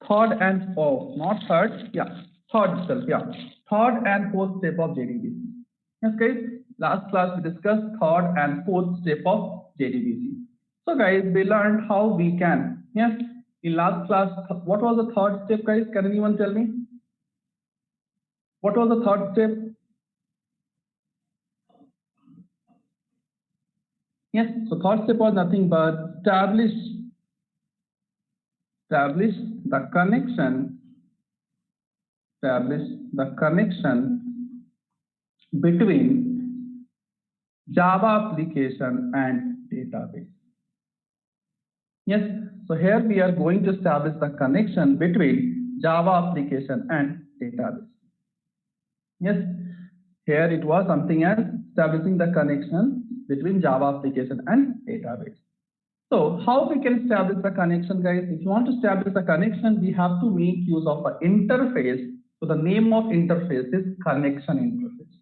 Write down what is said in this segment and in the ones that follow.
third and fourth, not third, yeah, third itself, yeah, third and fourth step of JDBC. Yes, guys, last class we discussed third and fourth step of JDBC. So, guys, we learned how we can, yes, in last class, what was the third step, guys? Can anyone tell me? What was the third step? Yes, so third step was nothing but establish the connection, establish the connection between Java application and database. Yes, so here we are going to establish the connection between Java application and database. Yes, here it was something as establishing the connection between Java application and database. So how we can establish the connection, guys? If you want to establish the connection, we have to make use of an interface. So the name of interface is connection interface.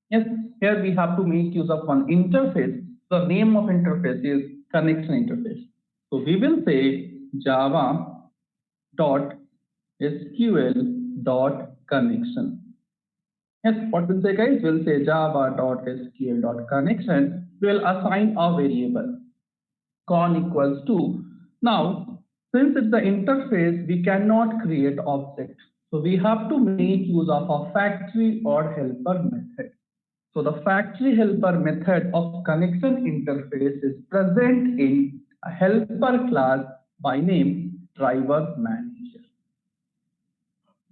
Yes, here we have to make use of one interface. The name of interface is connection interface. So we will say Java dot SQL dot connection. Yes, what we'll say, guys? We'll say Java dot SQL dot connection. We'll assign a variable con equals to. Now, since it's the interface, we cannot create object. So we have to make use of a factory or helper method. So the factory helper method of connection interface is present in a helper class by name driver manager.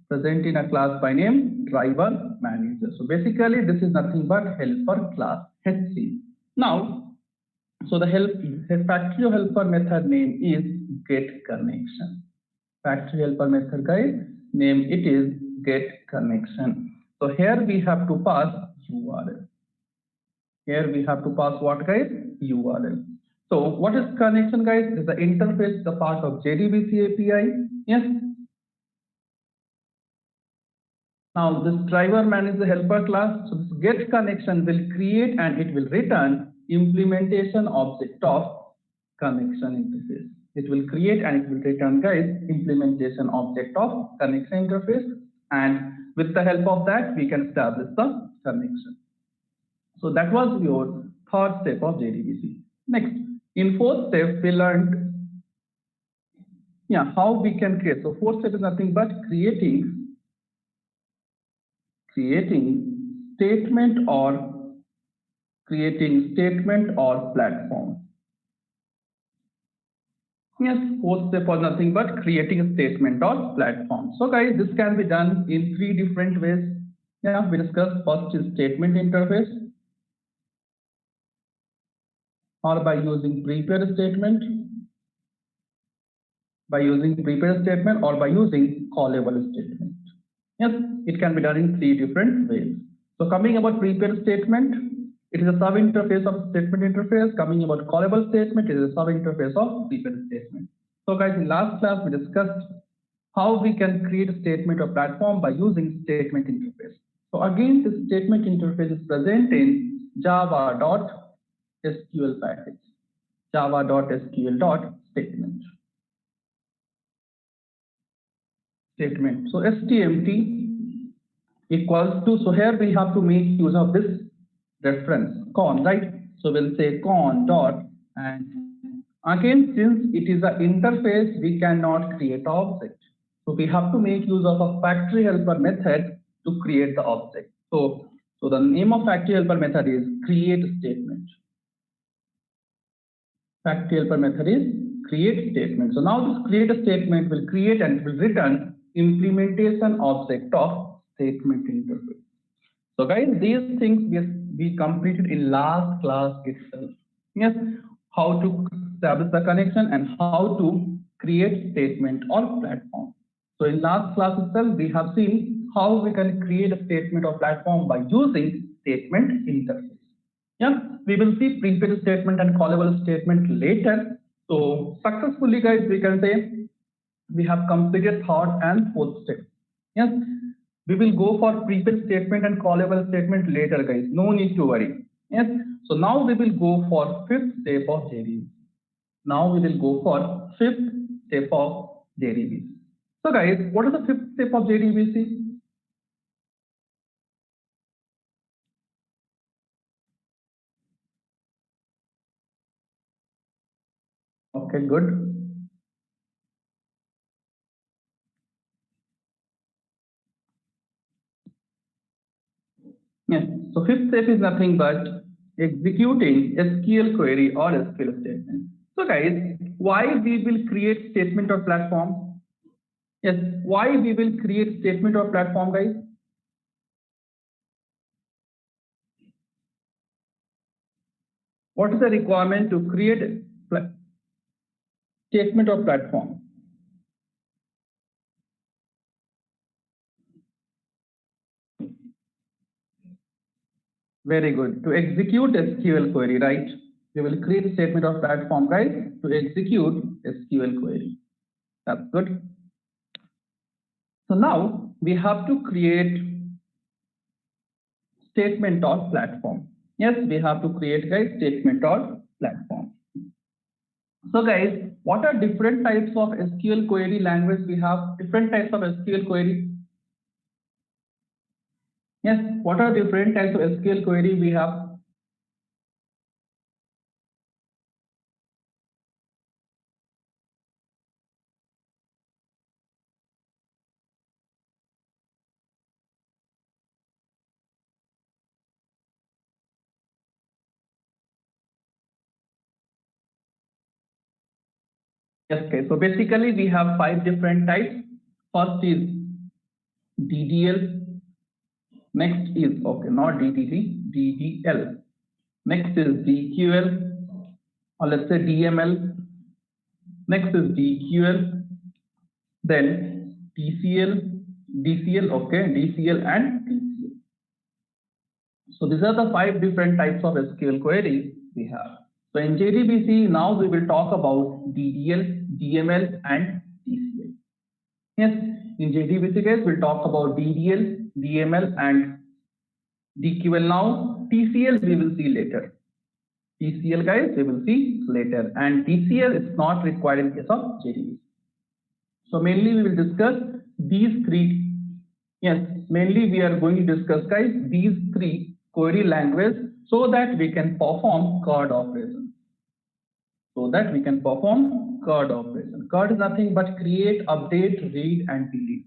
Present in a class by name driver manager. So basically this is nothing but helper class HC. Now, so the factory helper method name is get connection. Factory helper method, guys, name it is get connection. So here we have to pass URL. Here we have to pass what, guys? URL. So what is connection, guys? Is the interface, the part of JDBC API. Yes. Now this driver manages the helper class. So this get connection will create and it will return implementation object of connection interface. It will create and it will return, guys, implementation object of connection interface, and with the help of that we can establish the connection. So that was your third step of JDBC. Next, in fourth step we learned how we can create. So fourth step is nothing but creating statement or platform. Yes, fourth step was nothing but creating a statement or platform. So guys, this can be done in three different ways. Yeah, we discussed first is statement interface, or by using prepare statement, or by using callable statement. Yes, it can be done in three different ways. So coming about prepare statement, it is a sub interface of statement interface. Coming about callable statement, it is a sub interface of prepare statement. So guys, in last class we discussed how we can create a statement or platform by using statement interface. So again, this statement interface is present in java.sql package, java.sql.statement. So STMT equals to, so here we have to make use of this reference con, right? So we'll say con dot, and again, since it is an interface, we cannot create object. So we have to make use of a factory helper method to create the object. So the name of factory helper method is create statement. Factory helper method is create statement. So now this create a statement will create and will return implementation object of statement interface. So guys, these things we completed in last class itself. Yes, how to establish the connection and how to create statement or platform. So in last class itself, we have seen how we can create a statement or platform by using statement interface. Yeah, we will see prepare statement and callable statement later. So successfully, guys, we can say we have completed third and fourth step. Yes, we will go for prepare statement and callable statement later, guys. No need to worry. Yes, so now we will go for fifth step of JDBC. Now we will go for fifth step of JDBC. So guys, what is the fifth step of JDBC? Okay, good. Yes. So fifth step is nothing but executing SQL query or SQL statement. So guys, why we will create statement or platform? Yes, why we will create statement or platform, guys? What is the requirement to create statement or platform? Very good. To execute SQL query, right? We will create a statement of platform, right? To execute SQL query. That's good. So now we have to create statement or platform. Yes, we have to create a statement or platform. So guys, what are different types of SQL query language? We have different types of SQL query. Yes, what are different types of SQL query we have? Yes, okay. So basically we have five different types. First is DDL. Next is, okay, not DDD, DDL. Next is DQL, or let's say DML. Next is DQL, then DCL, okay, DCL and TCL. So these are the five different types of SQL queries we have. So in JDBC, now we will talk about DDL, DML and TCL. Yes, in JDBC case, we'll talk about DDL, DML and DQL now. TCL we will see later. TCL guys we will see later, and TCL is not required in case of JDBC. So mainly we will discuss these three. Yes, mainly we are going to discuss guys these three query language so that we can perform CORD operations. So that we can perform CORD operation. CORD is nothing but create, update, read and delete.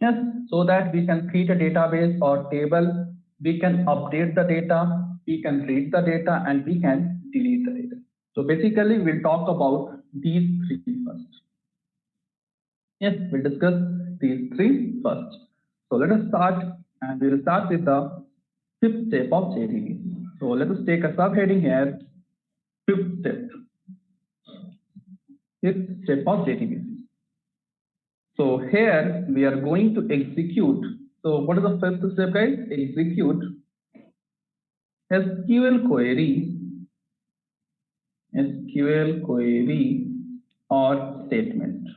Yes, so that we can create a database or table, we can update the data, we can read the data and we can delete the data. So basically we'll talk about these three first. Yes, we'll discuss these three first. So let us start, and we will start with the fifth step of JDBC. So let us take a subheading here, fifth step. Fifth step of JDBC. So here we are going to execute. So what is the fifth step, guys? Execute SQL query or statement.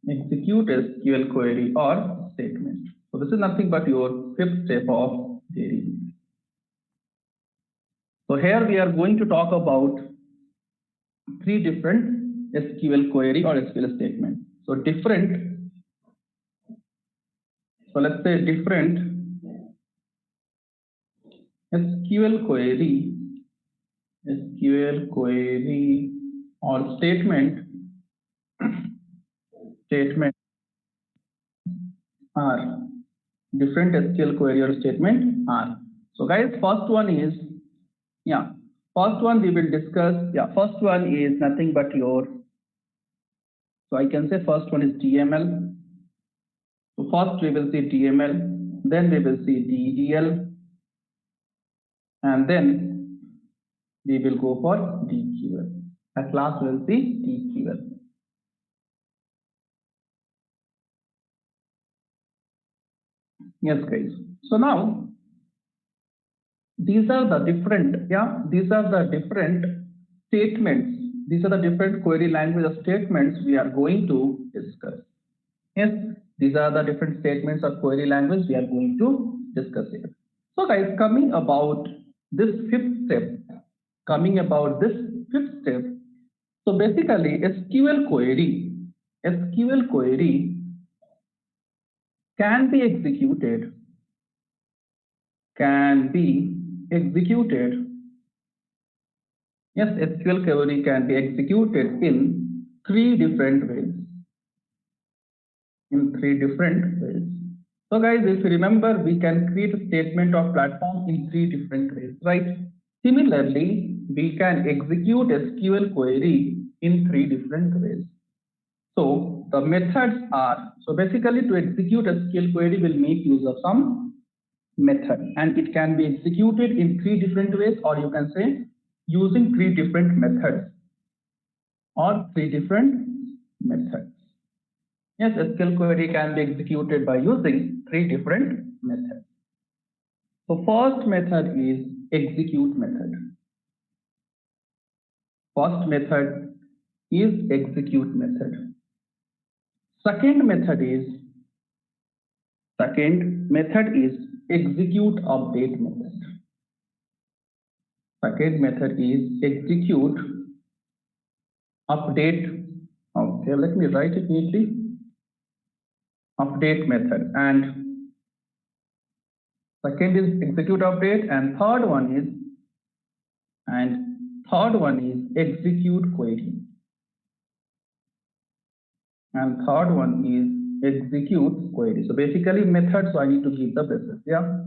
Execute SQL query or statement. So this is nothing but your fifth step of JDBC. So here we are going to talk about three different SQL query or SQL statement. So let's say different SQL query or statement are different SQL query or statement are. So guys, first one is, yeah, first one we will discuss, yeah, first one is nothing but your, so I can say first one is DML. So first we will see DML, then we will see DDL, and then we will go for DQL. At last we will see DQL. Yes, guys. So now these are the different, yeah, these are the different statements. These are the different query language of statements we are going to discuss. Yes, these are the different statements of query language we are going to discuss here. So guys, coming about this fifth step, so basically SQL query SQL query can be executed, Yes, SQL query can be executed in three different ways. So guys, if you remember, we can create a statement of platform in three different ways, right? Similarly, we can execute SQL query in three different ways. So the methods are, so basically to execute SQL query will make use of some method, and it can be executed in three different ways, or you can say using three different methods. Yes, SQL query can be executed by using three different methods. So first method is execute method. Second method is execute update method. Okay, let me write it neatly. Update method, and second is execute update, and third one is execute query. So basically methods, so I need to give the basis. Yeah.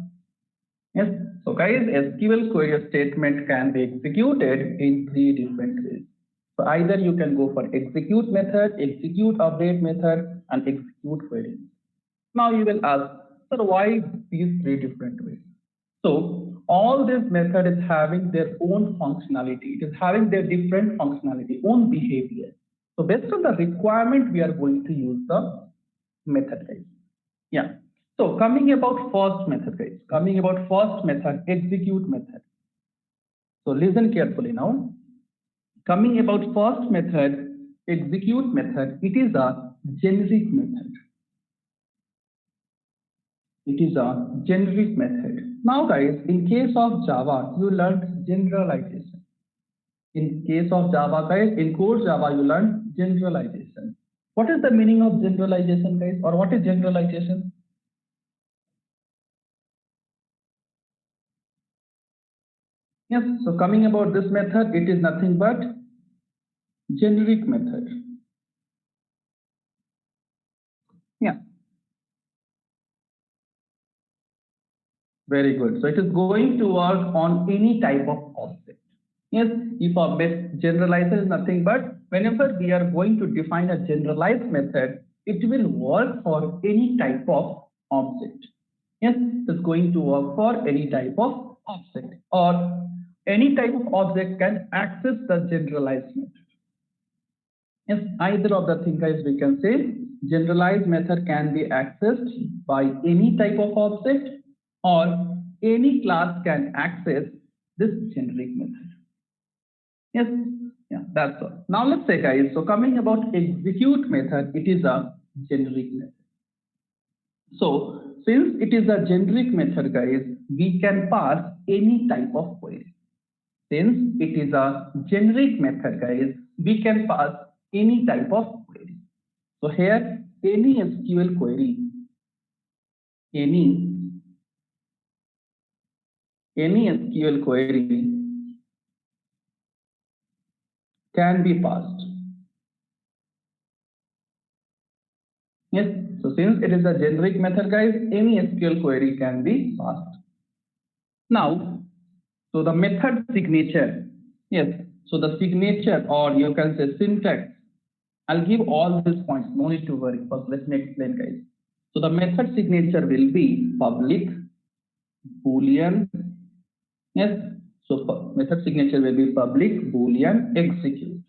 Yes. So guys, SQL query statement can be executed in three different ways. So either you can go for execute method, execute update method, and execute query. Now you will ask, sir, why these three different ways? So all this method is having their own functionality. It is having their different functionality, own behavior. So based on the requirement, we are going to use the method, guys. Yeah. So coming about first method, guys. Execute method. So listen carefully now. Coming about first method, execute method, it is a generic method. Now guys, in case of Java, you learned generalization. In case of Java, guys, in core Java, you learned generalization. What is the meaning of generalization, guys? Or what is generalization? Yes, so coming about this method, it is nothing but generic method. Yeah. Very good. So it is going to work on any type of object. Yes, if a generalizer is nothing but whenever we are going to define a generalized method, it will work for any type of object. Yes, it is going to work for any type of object, or any type of object can access the generalized method. Yes, either of the thing, guys, we can say generalized method can be accessed by any type of object, or any class can access this generic method. Yes, yeah, that's all. Now let's say, guys, so coming about execute method, it is a generic method. So since it is a generic method, guys, we can pass any type of query. Since it is a generic method, guys, we can pass any type of query. So here, any SQL query, any SQL query can be passed. Yes, so since it is a generic method, guys, any SQL query can be passed. Now, so the method signature, yes, so the signature, or you can say syntax, I'll give all these points, no need to worry. First, let me explain, guys. So the method signature will be public boolean. Yes, so method signature will be public boolean execute.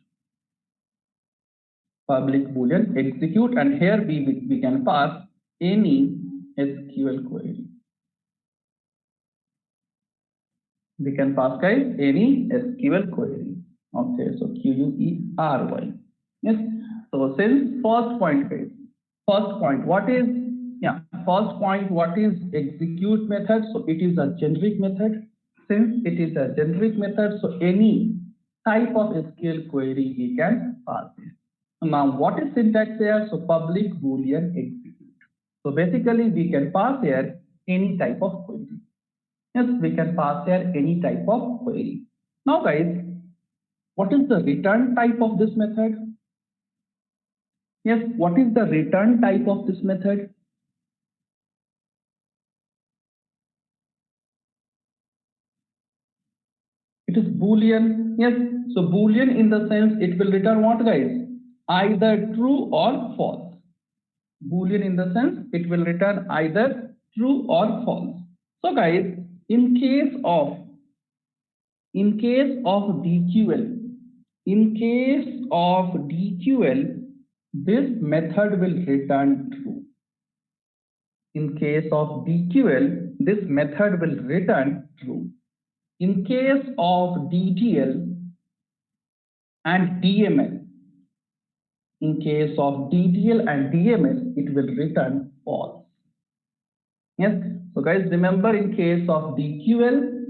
And here we can pass any SQL query. We can pass, guys, any SQL query. Okay, so query. Yes. So since first point, guys, what is execute method? So it is a generic method. Since it is a generic method, so any type of SQL query we can pass it. Now, what is syntax here? So public boolean execute. So basically, we can pass here any type of query. Yes, we can pass here any type of query. Now, guys, what is the return type of this method? Yes, what is the return type of this method? It is boolean. Yes, so boolean in the sense it will return what, guys? Either true or false. Boolean in the sense it will return either true or false. So guys, in case of DQL, this method will return true. In case of DQL, this method will return true. In case of DTL and DML, in case of DTL and DML, it will return false. Yes, so guys, remember in case of DQL,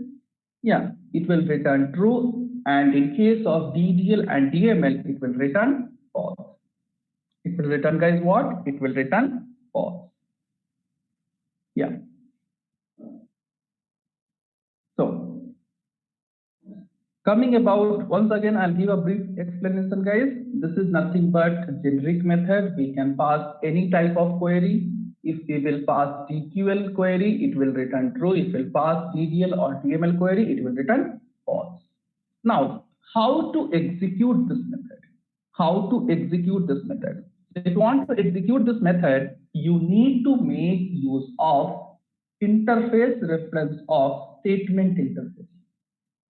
yeah, it will return true, and in case of DTL and DML, it will return false. It will return, guys, what? It will return false. Yeah. So, coming about, once again, I'll give a brief explanation, guys. This is nothing but generic method. We can pass any type of query. If we will pass DQL query, it will return true. If we will pass DDL or DML query, it will return false. Now, how to execute this method? How to execute this method? If you want to execute this method, you need to make use of interface reference of statement interface.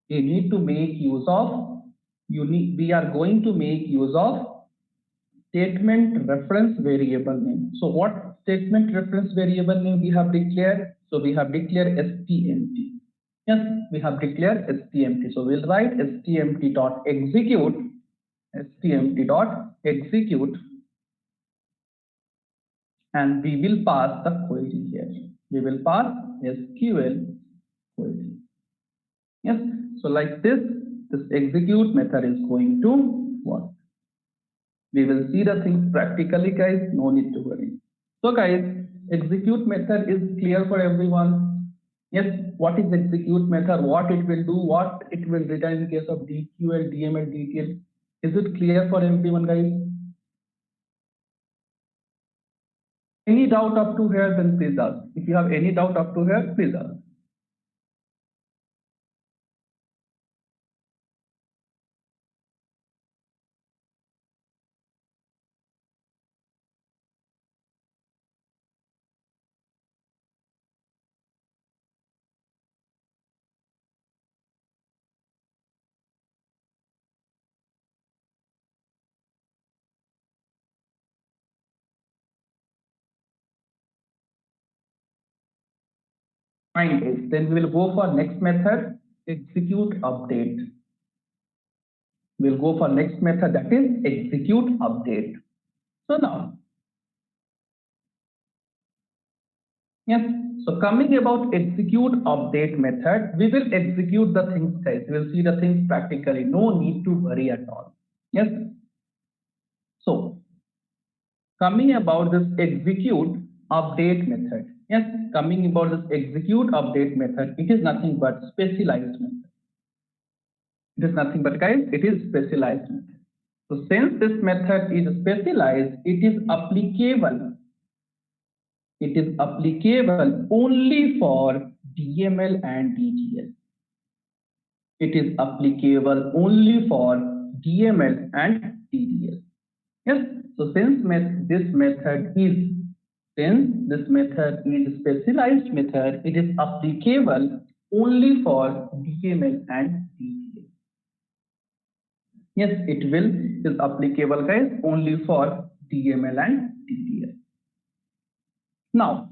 You need to make use of, we are going to make use of statement reference variable name. So what statement reference variable name we have declared? So we have declared stmt. Yes, we have declared stmt. So we'll write stmt.execute, and we will pass the query here. We will pass SQL query. Yes, so like this execute method is going to work. We will see the things practically, guys, no need to worry. So guys, execute method is clear for everyone. Yes, what is execute method, what it will do, what it will return in case of DQL, DML, DTL. Is it clear for everyone, guys? Any doubt up to here, then please ask. If you have any doubt up to here, please ask. Fine, guys. Then we will go for next method, execute update. We'll go for next method, that is execute update. So now, yes, so coming about execute update method, we will execute the things, guys. We will see the things practically. No need to worry at all. Yes. So coming about this execute update method. Yes, coming about this execute update method, it is nothing but specialized method. It is nothing but, guys, it is specialized method. So since this method is specialized, it is applicable. It is applicable only for DML and DTL. It is applicable only for DML and DTL. Yes. So since this method is specialized method, it is applicable only for DML and DTL. Yes, it is applicable, guys, only for DML and DTL. Now,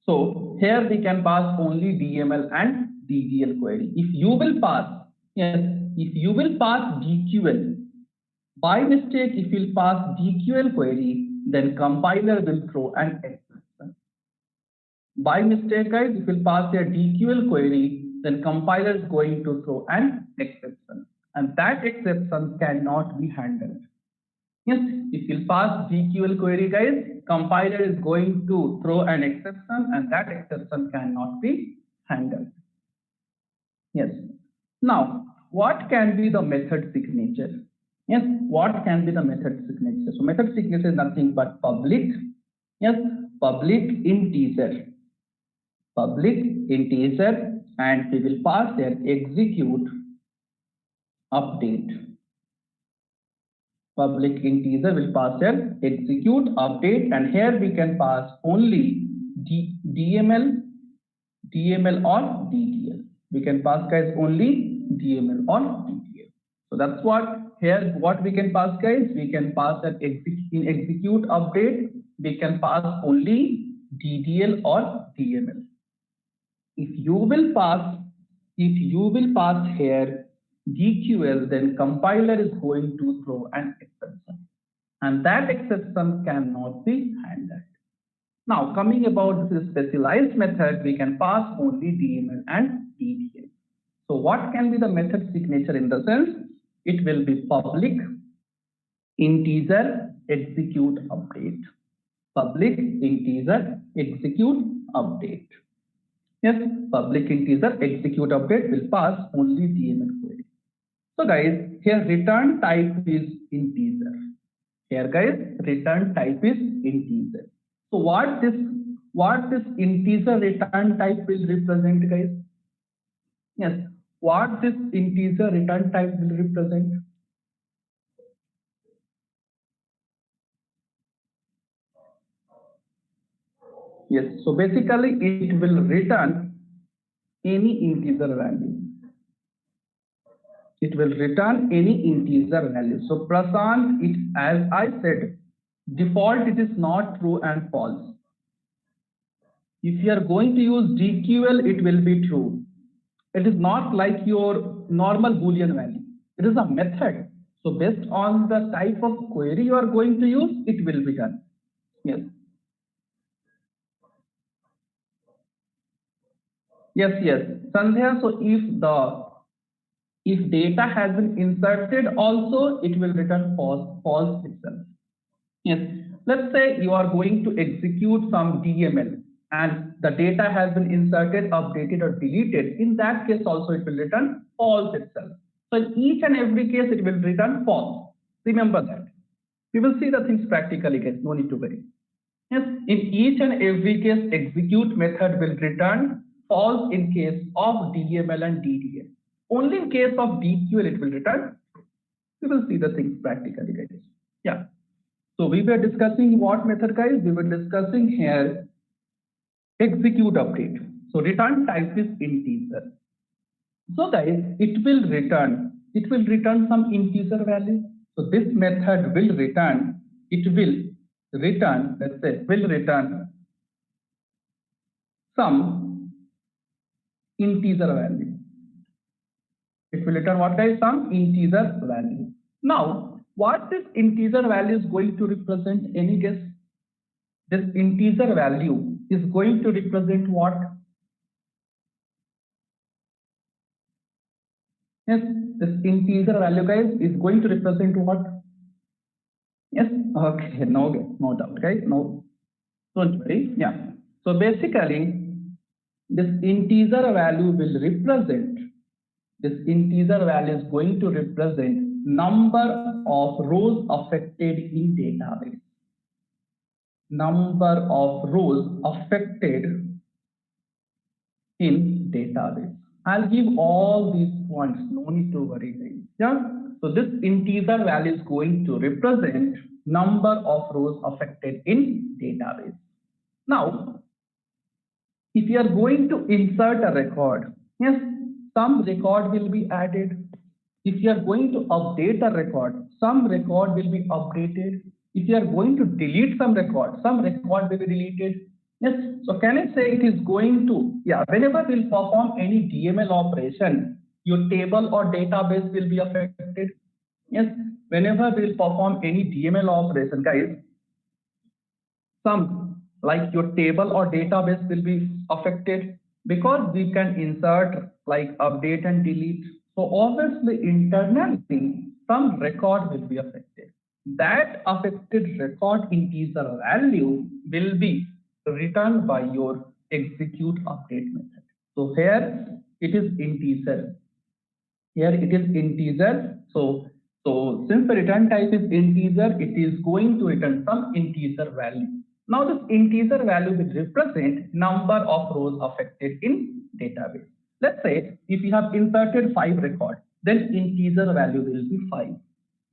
so here we can pass only DML and DTL query. If you will pass, yes, if you will pass DQL, by mistake, if you will pass DQL query, then compiler will throw an exception. By mistake, guys, if you will pass a DQL query, then compiler is going to throw an exception. and that exception cannot be handled. Yes, if you pass DQL query, guys, compiler is going to throw an exception and that exception cannot be handled. Yes. Now, what can be the method signature? Yes, what can be the method signature? So method signature is nothing but public, yes, public integer, and we will pass there execute update. Public integer will pass here execute update, and here we can pass only DML or DTL. We can pass, guys, only DML or DTL. So that's what here what we can pass, guys. We can pass that in execute update. We can pass only DDL or DML. If you will pass here DQL, then compiler is going to throw an exception, and that exception cannot be handled. Now, coming about this specialized method, we can pass only DML and DDL. So what can be the method signature in the sense? It will be public integer execute update. Public integer execute update. Yes, public integer execute update will pass only DML query. So guys, here return type is integer. Here, guys, return type is integer. So what this integer return type will represent, guys? Yes, what this integer return type will represent? Yes, so basically it will return any integer value. It will return any integer value. So Prashant, it, as I said, default it is not true and false. If you are going to use DQL, it will be true. It is not like your normal Boolean value. It is a method. So based on the type of query you are going to use, it will be done. Yes. Yes. Sandhya, so if data has been inserted also, it will return false itself. Yes. Let's say you are going to execute some DML and the data has been inserted, updated, or deleted. In that case also it will return false itself. So in each and every case it will return false. Remember that. We will see the things practically, guys. No need to worry. Yes, in each and every case, execute method will return false in case of DML and DDL. Only in case of DQL it will return. We will see the things practically, guys. Yeah. So we were discussing what method, guys? We were discussing here execute update. So return type is integer. So guys, it will return some integer value. So this method will return, let's say, will return some integer value. It will return what, guys? Some integer value. Now, what this integer value is going to represent? Any guess? This integer value is going to represent what? Yes, this integer value, guys, is going to represent what? Yes, okay, no doubt, guys, no, don't worry. Yeah, so basically, this integer value will represent, this integer value is going to represent number of rows affected in database. Number of rows affected in database. I'll give all these points, no need to worry, guys. Yeah, so this integer value is going to represent number of rows affected in database. Now, if you are going to insert a record, yes, some record will be added. If you are going to update a record, some record will be updated. If you are going to delete some record will be deleted. Yes, so can I say it is going to, yeah, whenever we'll perform any DML operation, your table or database will be affected. Yes, whenever we'll perform any DML operation, guys, some like your table or database will be affected because we can insert like update and delete. So obviously internally some record will be affected. That affected record integer value will be returned by your execute update method. So here it is integer. Here it is integer. So since the return type is integer, it is going to return some integer value. Now this integer value will represent number of rows affected in database. Let's say if you have inserted 5 records, then integer value will be 5.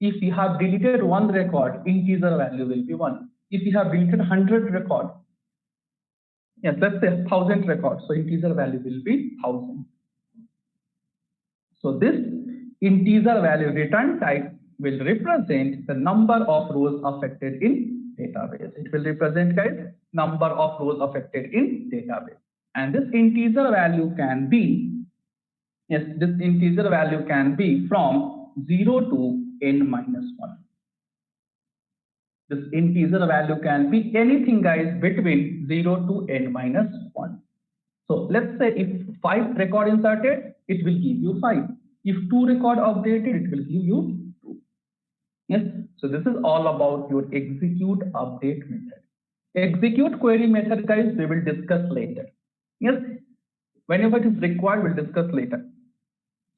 If you have deleted 1 record, integer value will be 1. If you have deleted 100 records, yes, let's say 1000 records, so integer value will be 1000. So this integer value return type will represent the number of rows affected in database. It will represent, guys, number of rows affected in database. And this integer value can be, yes, this integer value can be from 0 to n minus 1. This integer value can be anything, guys, between 0 to n minus 1. So let's say if 5 record inserted, it will give you 5. If 2 record updated, it will give you 2. Yes, so this is all about your execute update method. Execute query method, guys, we will discuss later. Yes, whenever it is required, we'll discuss later.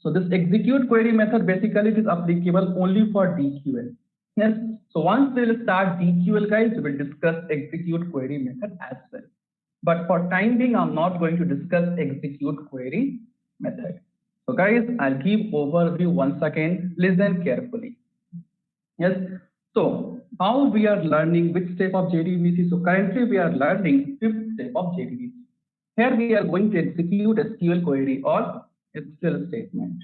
So this execute query method basically it is applicable only for DQL. Yes, so once we will start DQL, guys, we will discuss execute query method as well. But for time being, I'm not going to discuss execute query method. So guys, I'll give overview once again. Listen carefully. Yes. So how we are learning which step of JDBC? So currently we are learning 5th step of JDBC. Here we are going to execute SQL query or SQL statement.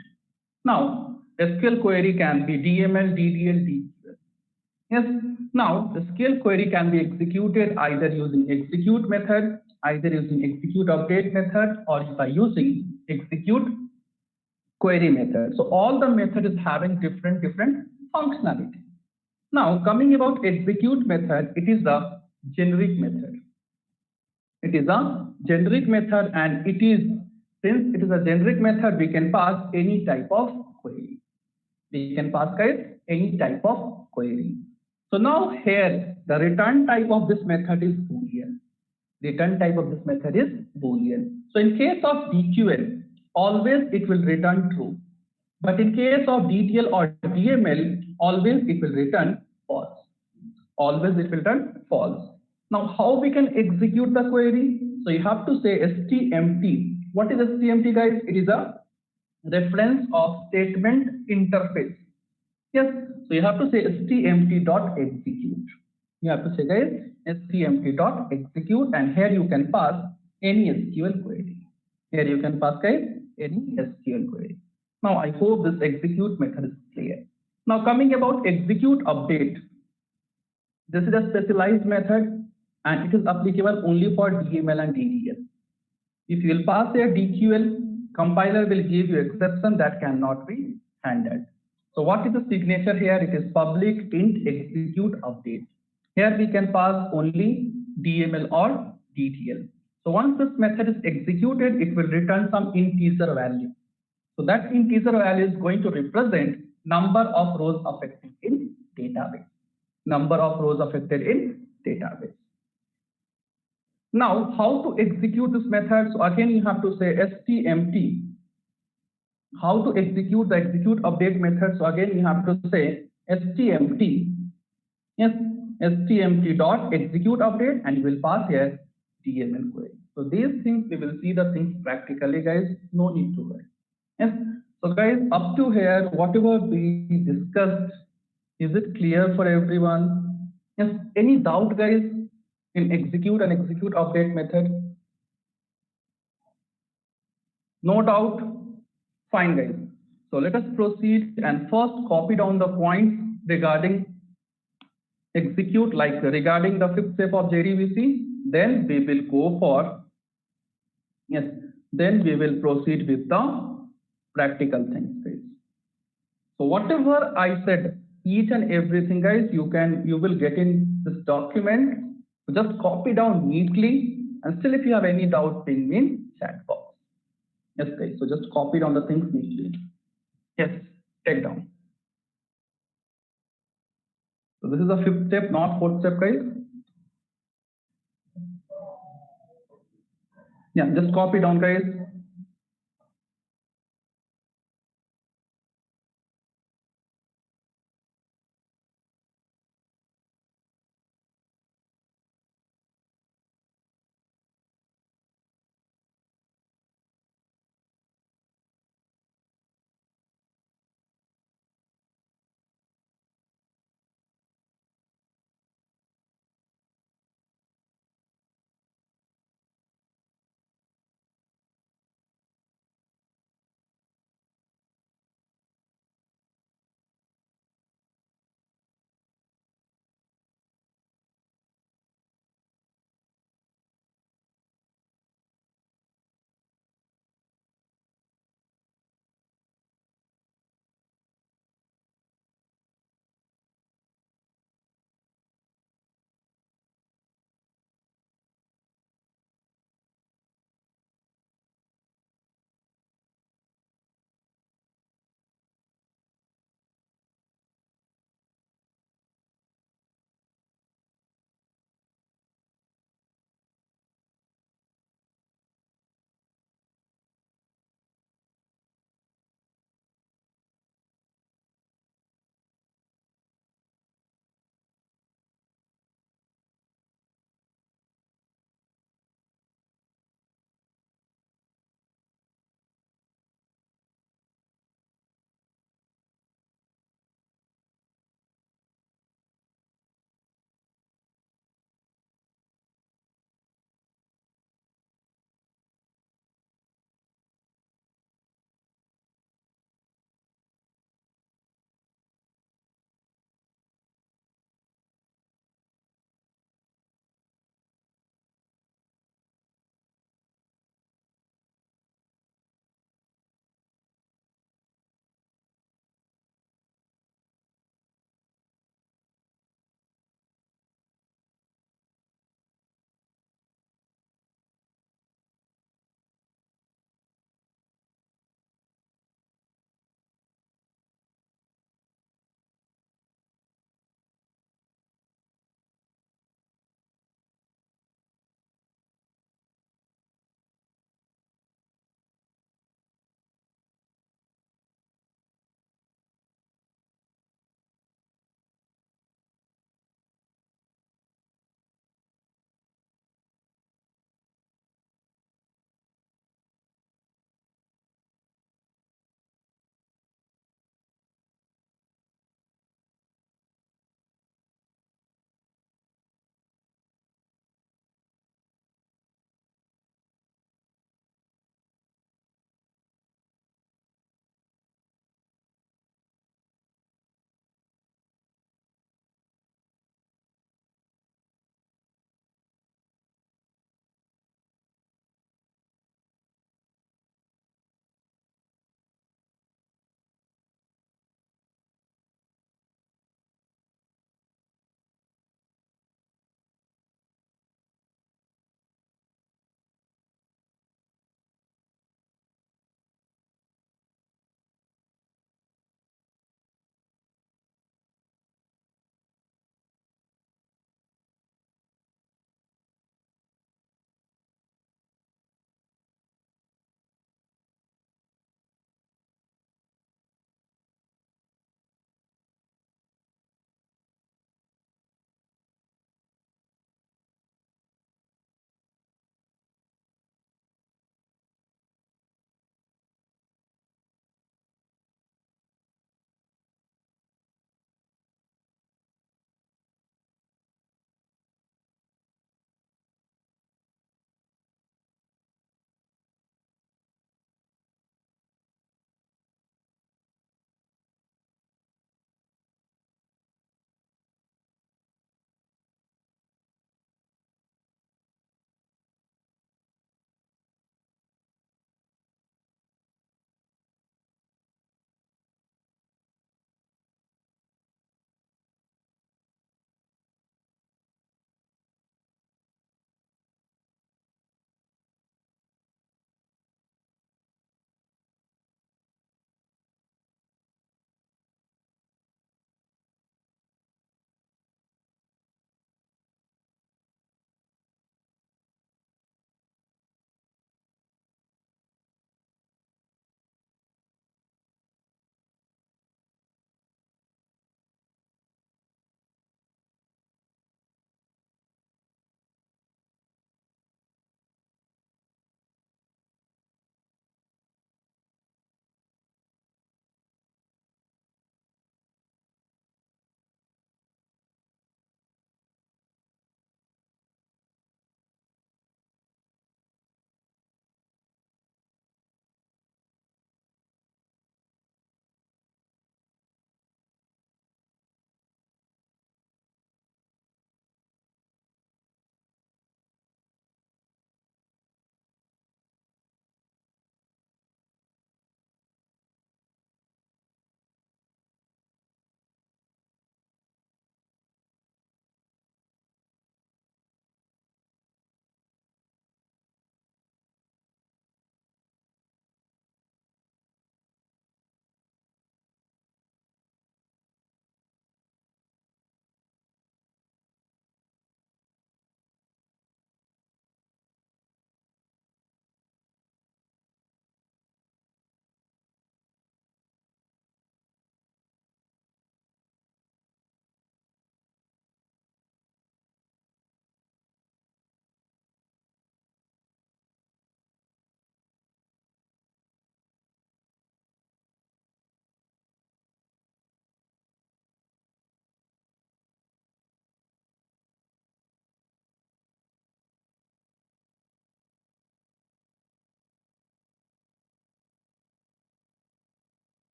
Now SQL query can be DML, DDL, DQL. Yes. Now the SQL query can be executed either using execute method, either using execute update method, or by using execute query method. So all the methods is having different functionality. Now coming about execute method, it is a generic method. It is a generic method, and it is, since it is a generic method, we can pass any type of query. We can pass, guys, any type of query. So now here the return type of this method is Boolean. Return type of this method is Boolean. So in case of DQL, always it will return true. But in case of DTL or DML, always it will return false. Always it will return false. Now how we can execute the query? So you have to say STMT. What is STMT, guys? It is a reference of statement interface. Yes, so you have to say stmt.execute. You have to say, guys, stmt.execute, and here you can pass any SQL query. Here you can pass, guys, any SQL query. Now I hope this execute method is clear. Now coming about execute update. This is a specialized method and it is applicable only for DML and DDL. If you will pass a DQL, compiler will give you exception that cannot be handled. So what is the signature here? It is public int execute update. Here we can pass only DML or DTL. So once this method is executed, it will return some integer value. So that integer value is going to represent number of rows affected in database. Number of rows affected in database. Now, how to execute this method? So again, you have to say stmt. How to execute the execute update method? So again, you have to say stmt. Yes, stmt dot execute update, and you will pass here DML query. So these things we will see the things practically, guys. No need to worry. Yes. So guys, up to here, whatever we discussed, is it clear for everyone? Yes. Any doubt, guys, in execute and execute update method? No doubt. Fine, guys. So let us proceed and first copy down the points regarding execute, like regarding the 5th step of JDBC. Then we will go for, yes, then we will proceed with the practical things, guys. So whatever I said, each and everything, guys, you will get in this document. Just copy down neatly, and still if you have any doubt, ping me in chat box. Yes, guys. So just copy down the things neatly. Yes, take down. So this is the fifth step, not fourth step, guys. Yeah, just copy down, guys.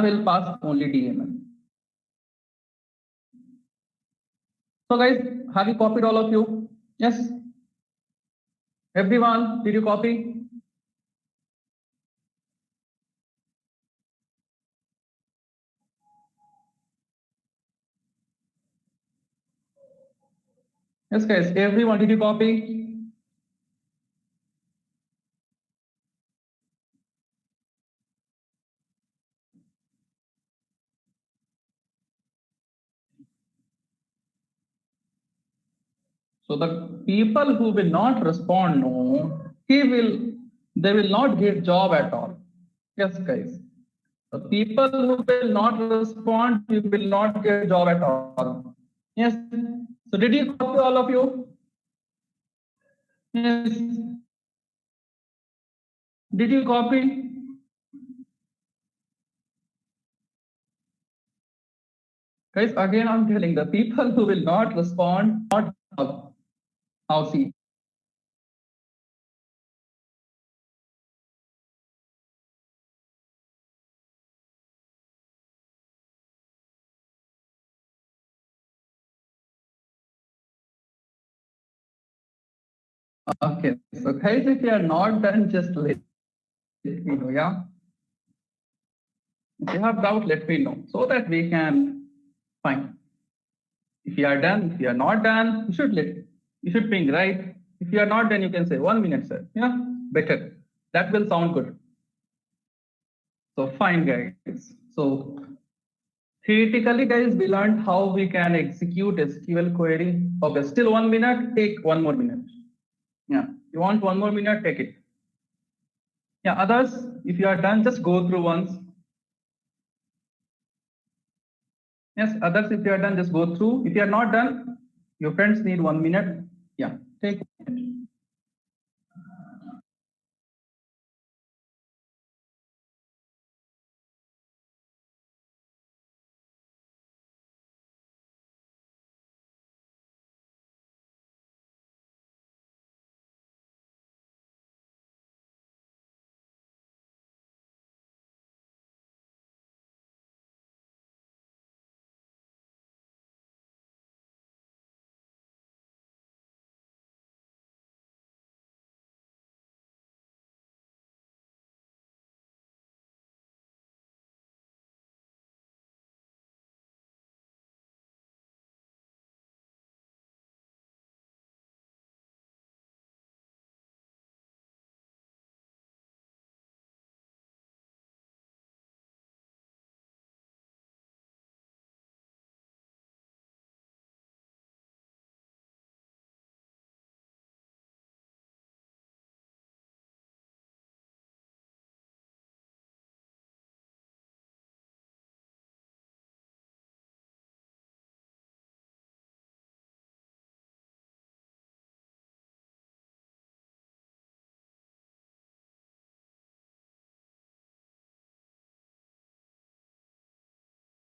will pass only DML. So guys, have you copied all of you? Yes. Everyone, did you copy? Yes, guys, everyone, did you copy? So the people who will not respond, no, they will not get job at all. Yes, guys. The people who will not respond, you will not get job at all. Yes. So did you copy all of you? Yes. Did you copy? Guys, again I'm telling the people who will not respond, not how see. Okay. So guys, if you are not done, just let me know, yeah. If you have doubt, let me know so that we can find. If you are done, if you are not done, you should ping, right? If you are not done, you can say 1 minute, sir. Yeah, better. That will sound good. So fine, guys. So theoretically, guys, we learned how we can execute SQL query. Okay, still 1 minute. Take 1 more minute. Yeah, you want 1 more minute? Take it. Yeah, others, if you are done, just go through once. Yes, others, if you are done, just go through. If you are not done, your friends need 1 minute. Yeah, take it.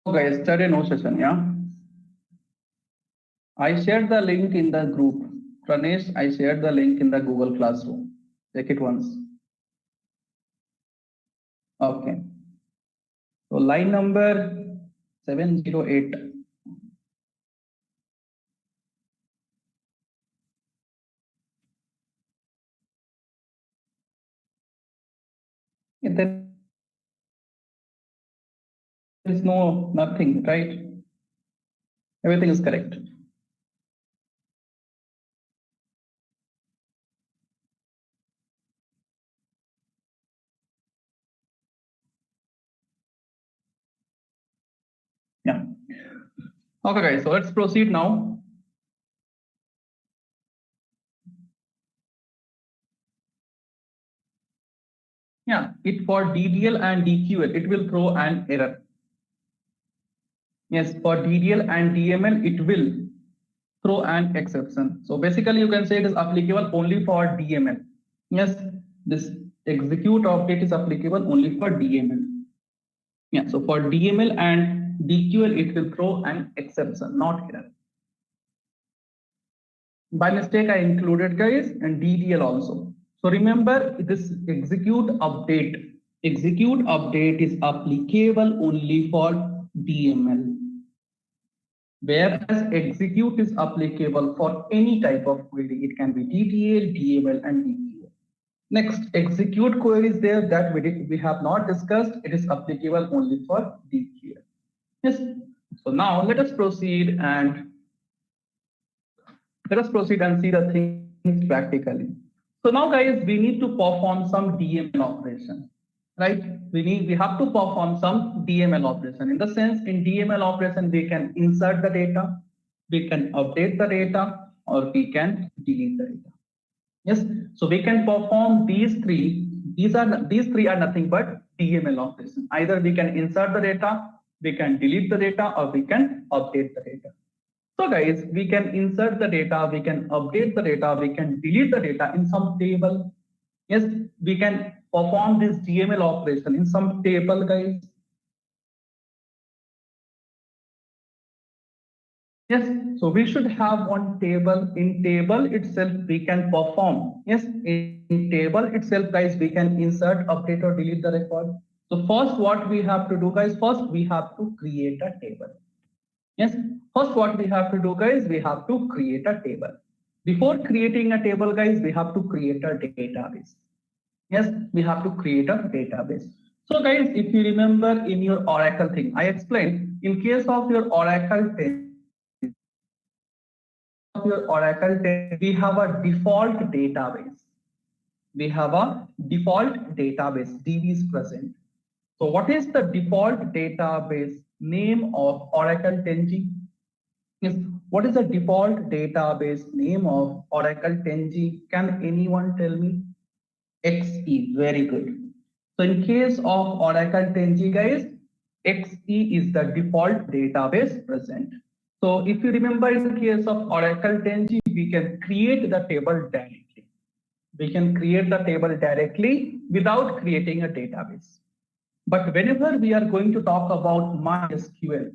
Okay, yesterday no session, yeah. I shared the link in the group. Pranesh, I shared the link in the Google Classroom. Check it once. Okay. So line number 708. There is no nothing, right? Everything is correct. Yeah. Okay, guys. So let's proceed now. Yeah, it for DDL and DQL, it will throw an error. Yes, for DDL and DML, it will throw an exception. So basically, you can say it is applicable only for DML. Yes, this execute update is applicable only for DML. Yeah, so for DML and DQL, it will throw an exception, not error. By mistake, I included guys and DDL also. So remember this execute update Execute update is applicable only for DML, whereas execute is applicable for any type of query. It can be DTL, DML, and DTL. Next, execute query is there that we have not discussed. It is applicable only for DTL. Yes. So now let us proceed and see the things practically. So now guys, we need to perform some DML operation, right? We have to perform some DML operation. In the sense, in DML operation, we can insert the data, we can update the data, or we can delete the data. Yes, so we can perform these three. These three are nothing but DML operation. Either we can insert the data, we can delete the data, or we can update the data. So guys, we can insert the data, we can update the data, we can delete the data in some table. Yes, we can perform this DML operation in some table, guys. Yes, so we should have one table. In table itself, we can perform. Yes, in table itself, guys, we can insert, update, or delete the record. So first, what we have to do, guys, first we have to create a table. Yes, first what we have to do, guys, we have to create a table. Before creating a table, guys, we have to create a database. Yes, we have to create a database. So guys, if you remember in your Oracle thing, I explained in case of your Oracle 10, we have a default database. We have a default database, DB is present. So what is the default database name of Oracle 10G? Yes, what is the default database name of Oracle 10G? Can anyone tell me? XE, very good. So in case of Oracle 10G, guys, XE is the default database present. So if you remember in the case of Oracle 10G, we can create the table directly. We can create the table directly without creating a database. But whenever we are going to talk about MySQL,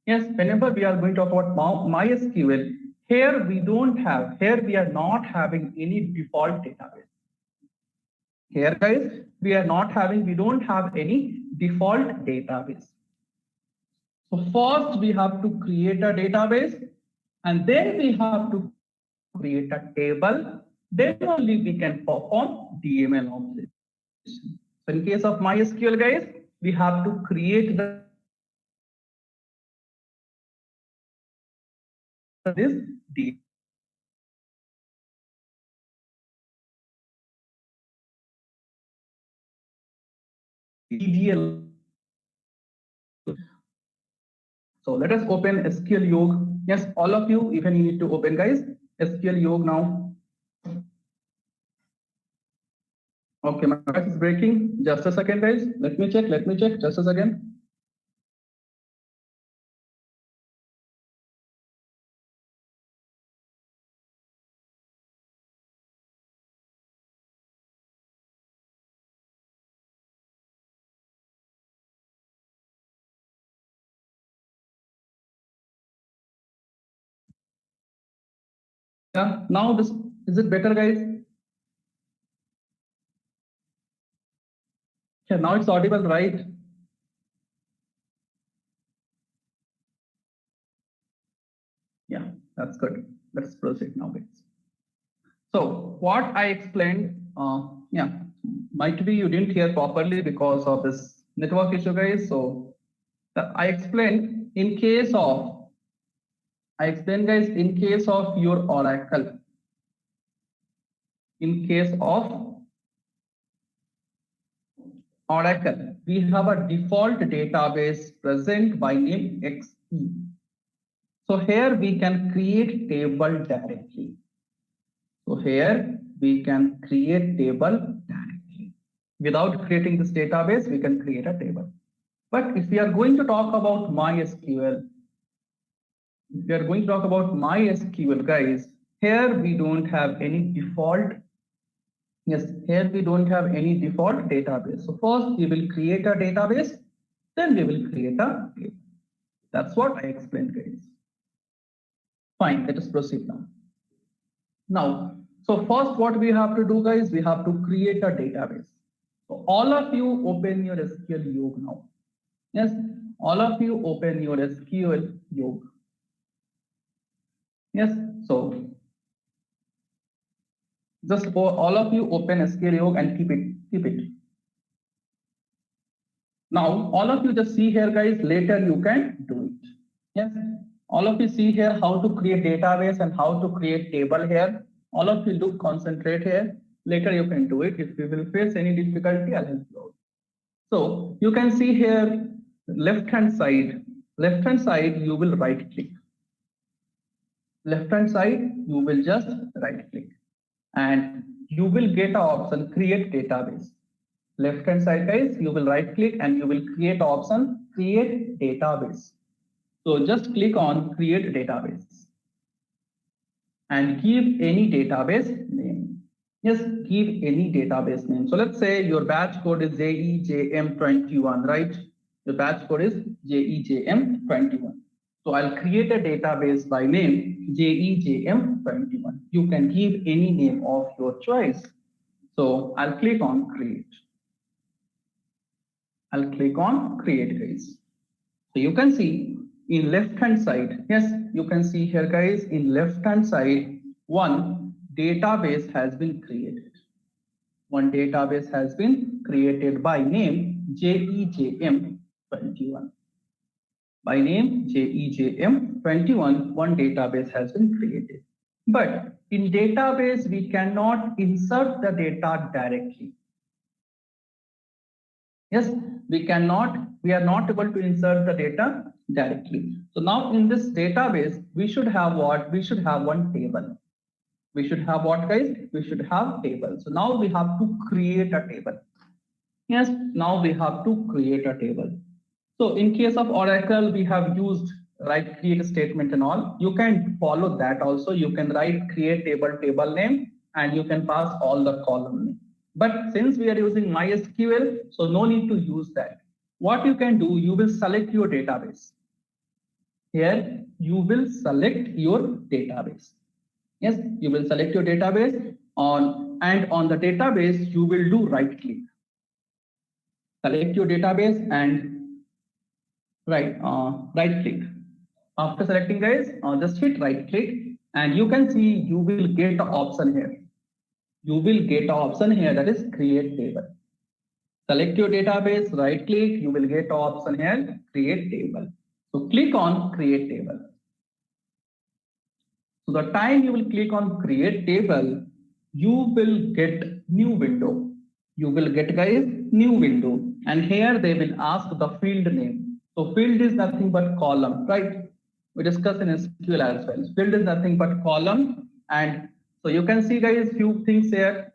yes, whenever we are going to talk about MySQL, here we are not having any default database. Here, guys, we don't have any default database. So first we have to create a database, and then we have to create a table. Then only we can perform DML operation. So in case of MySQL, guys, we have to create this DDL. So let us open SQL Yog. Yes, all of you, even you need to open, guys, SQL Yog now. Okay, my voice is breaking. Just a second, guys. Let me check. Just a second. Yeah, now this is it better, guys? Yeah, now it's audible, right? Yeah, that's good. Let's proceed now, guys. So what I explained, yeah, might be you didn't hear properly because of this network issue, guys. So I explained in case of, guys, in case of your Oracle, in case of Oracle, we have a default database present by name XE. So here we can create table directly. So here we can create table directly. Without creating this database, we can create a table. But if we are going to talk about MySQL, guys, here we don't have any default. Yes, here we don't have any default database. So first we will create a database, then we will create a table. That's what I explained, guys. Fine, let us proceed now. Now, so first what we have to do, guys, we have to create a database. So all of you open your SQL Yog now. Yes, all of you open your SQL Yog. Yes, so just all of you open SQL Yog and keep it. Now, all of you just see here, guys, later you can do it. Yes, all of you see here how to create database and how to create table here. All of you look, concentrate here. Later you can do it. If you will face any difficulty, I'll help you out. So you can see here, left hand side, you will right click. Left hand side, you will just right click and you will get an option create database. Left hand side, guys, you will right click and you will create option create database. So just click on create database and give any database name. Yes, give any database name. So let's say your batch code is JEJM21, right? Your batch code is JEJM21. So I'll create a database by name JEJM21. You can give any name of your choice. So I'll click on create. I'll click on create, guys. So you can see in left hand side, yes, you can see here, guys, in left hand side, one database has been created. One database has been created by name JEJM21. By name JEJM21, one database has been created. But in database, we cannot insert the data directly. Yes, we are not able to insert the data directly. So now in this database, we should have what? We should have one table. We should have what, guys? We should have table. So now we have to create a table. Yes, now we have to create a table. So in case of Oracle, we have used write create statement and all. You can follow that also. You can write create table name and you can pass all the column name. But since we are using MySQL, so no need to use that. What you can do, you will select your database. Here, you will select your database. Yes, you will select your database and on the database, you will do right click. Select your database and right click. After selecting, guys, just hit right click and you can see you will get the option here. You will get an option here that is create table. Select your database, right click, you will get an option here, create table. So click on create table. So the time you will click on create table, you will get new window. You will get, guys, new window. And here they will ask the field name. So field is nothing but column, right? We discussed in SQL as well. Field is nothing but column. And so you can see, guys, few things here.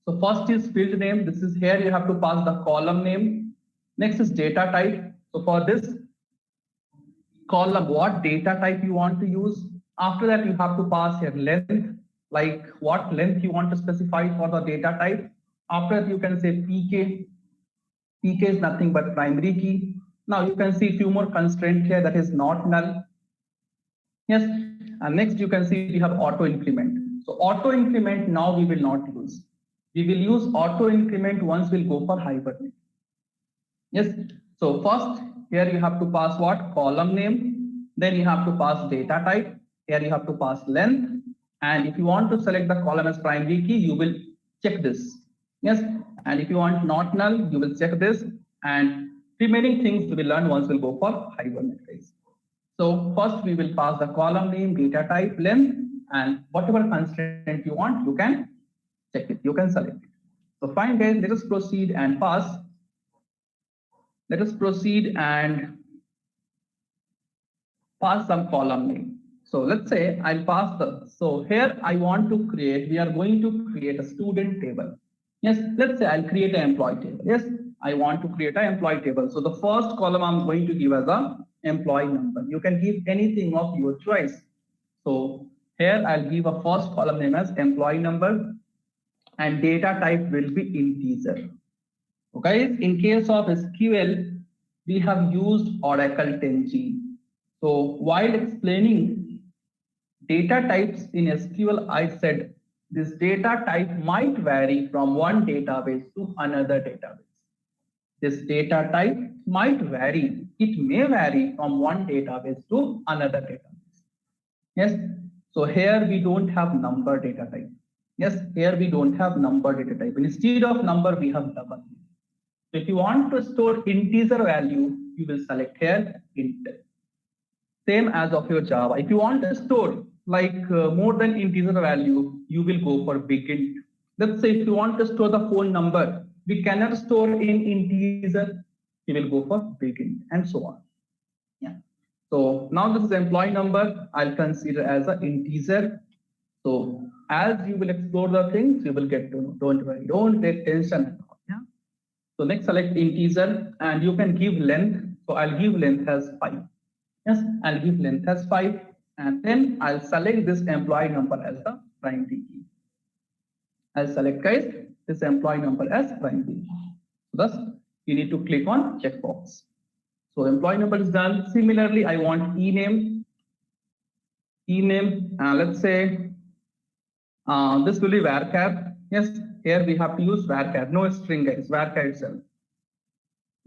So first is field name. This is here you have to pass the column name. Next is data type. So for this column, what data type you want to use. After that, you have to pass your length, like what length you want to specify for the data type. After that, you can say PK. PK is nothing but primary key. Now you can see few more constraints here, that is not null. Yes, and next you can see we have auto increment. So auto increment now we will not use. We will use auto increment once we'll go for Hibernate. Yes, so first here you have to pass what? Column name. Then you have to pass data type. Here you have to pass length. And if you want to select the column as primary key, you will check this. Yes, and if you want not null, you will check this. And remaining things we will learn once we'll go for Hibernate. So first we will pass the column name, data type, length, and whatever constraint you want, you can check it. You can select it. So fine, guys, let us proceed and pass. Let us proceed and pass some column name. So let's say I'll pass so here I want to create, we are going to create a student table. Yes, let's say I'll create an employee table. Yes, I want to create an employee table. So the first column I'm going to give as a employee number. You can give anything of your choice. So here I'll give a first column name as employee number and data type will be integer. Okay, in case of SQL, we have used Oracle 10G. So while explaining data types in SQL, I said this data type might vary from one database to another database. This data type might vary. It may vary from one database to another database. Yes. So here we don't have number data type. Yes, here we don't have number data type. Instead of number, we have double. So if you want to store integer value, you will select here int. Same as of your Java. If you want to store like more than integer value, you will go for big int. Let's say if you want to store the phone number, we cannot store in integer, you will go for big int and so on. Yeah. So now this is employee number. I'll consider as an integer. So as you will explore the things, you will get to know. Don't worry, don't take tension at all. Yeah. So next select integer and you can give length. So I'll give length as 5. Yes, I'll give length as 5 and then I'll select this employee number as the primary key. I'll select guys this employee number as primary key. Thus you need to click on checkbox. So employee number is done. Similarly, I want ename. Let's say this will be varchar. Yes, here we have to use varchar, no string guys, varchar itself.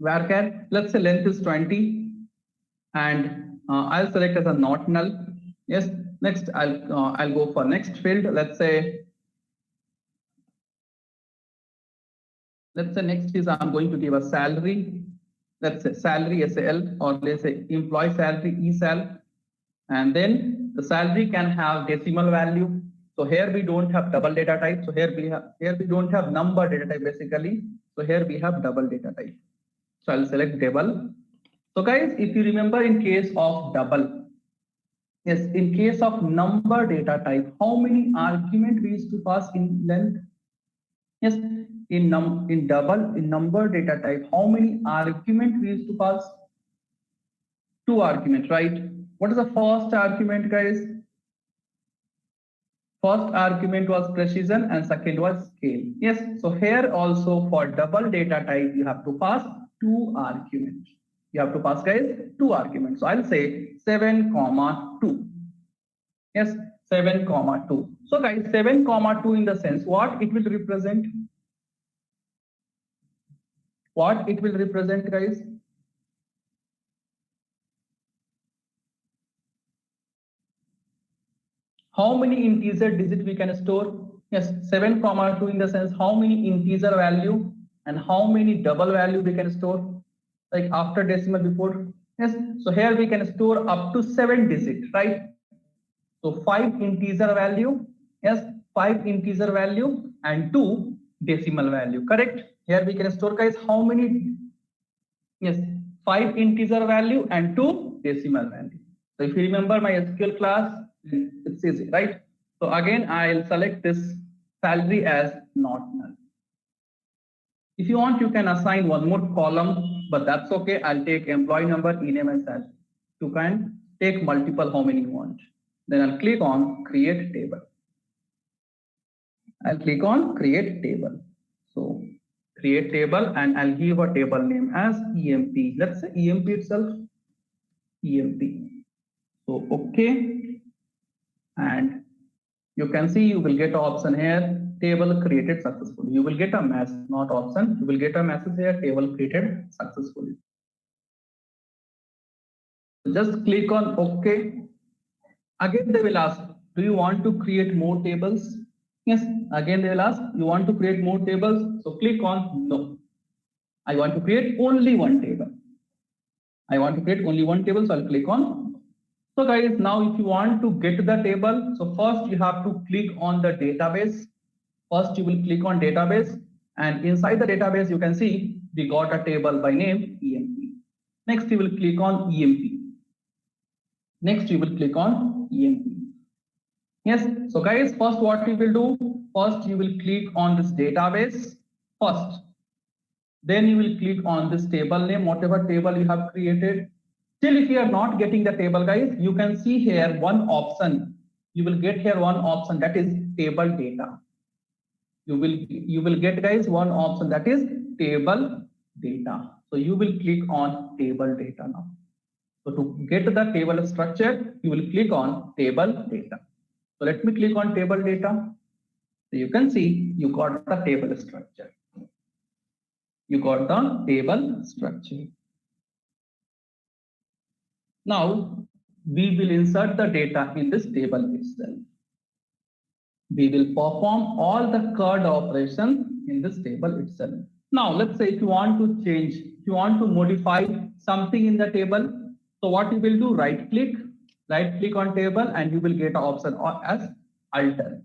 Varchar, let's say length is 20 and I'll select as a not null. Yes, next I'll go for next field. Let's say next is I'm going to give a salary. Let's say salary SAL or let's say employee salary ESAL, and then the salary can have decimal value. So here we don't have double data type. So here we don't have number data type basically. So here we have double data type. So I'll select double. So guys, if you remember in case of double, yes, in case of number data type, how many argument we used to pass in length? Yes, in number data type, how many argument we used to pass? 2 arguments, right? What is the first argument, guys? First argument was precision and second was scale. Yes, so here also for double data type, you have to pass 2 arguments. You have to pass guys 2 arguments. So I'll say 7,2. Yes, 7,2. So guys, 7,2 in the sense what it will represent? What it will represent, guys? How many integer digit we can store? Yes, 7,2 in the sense how many integer value and how many double value we can store? Like after decimal before. Yes, so here we can store up to 7 digits, right? So 5 integer value, yes, 5 integer value and 2 decimal value, correct? Here we can store guys how many? Yes, 5 integer value and 2 decimal value. So if you remember my SQL class, it's easy, right? So again, I'll select this salary as not null. If you want, you can assign one more column, but that's okay. I'll take employee number, ename and salary. You can take multiple how many you want. Then I'll click on create table. I'll click on create table. So create table and I'll give a table name as EMP. Let's say EMP itself, EMP. So okay. And you can see you will get an option here, table created successfully. You will get a message, not option. You will get a message here, table created successfully. Just click on OK. Again, they will ask, do you want to create more tables? Yes, again, they will ask, you want to create more tables? So click on no. I want to create only one table. I want to create only one table, so I'll click on no. So guys, now if you want to get the table, so first you have to click on the database. First you will click on database and inside the database you can see we got a table by name EMP. Next you will click on EMP. Next you will click on EMP. Yes, so guys, first what we will do, first you will click on this database first. Then you will click on this table name, whatever table you have created. Still, if you are not getting the table, guys, you can see here one option. You will get here one option that is table data. You will get guys one option that is table data. So you will click on table data now. So to get the table structure, you will click on table data. So let me click on table data. So you can see you got the table structure. You got the table structure. Now we will insert the data in this table itself. We will perform all the CARD operations in this table itself. Now let's say if you want to change, if you want to modify something in the table, so what you will do, right click on table and you will get an option as alter.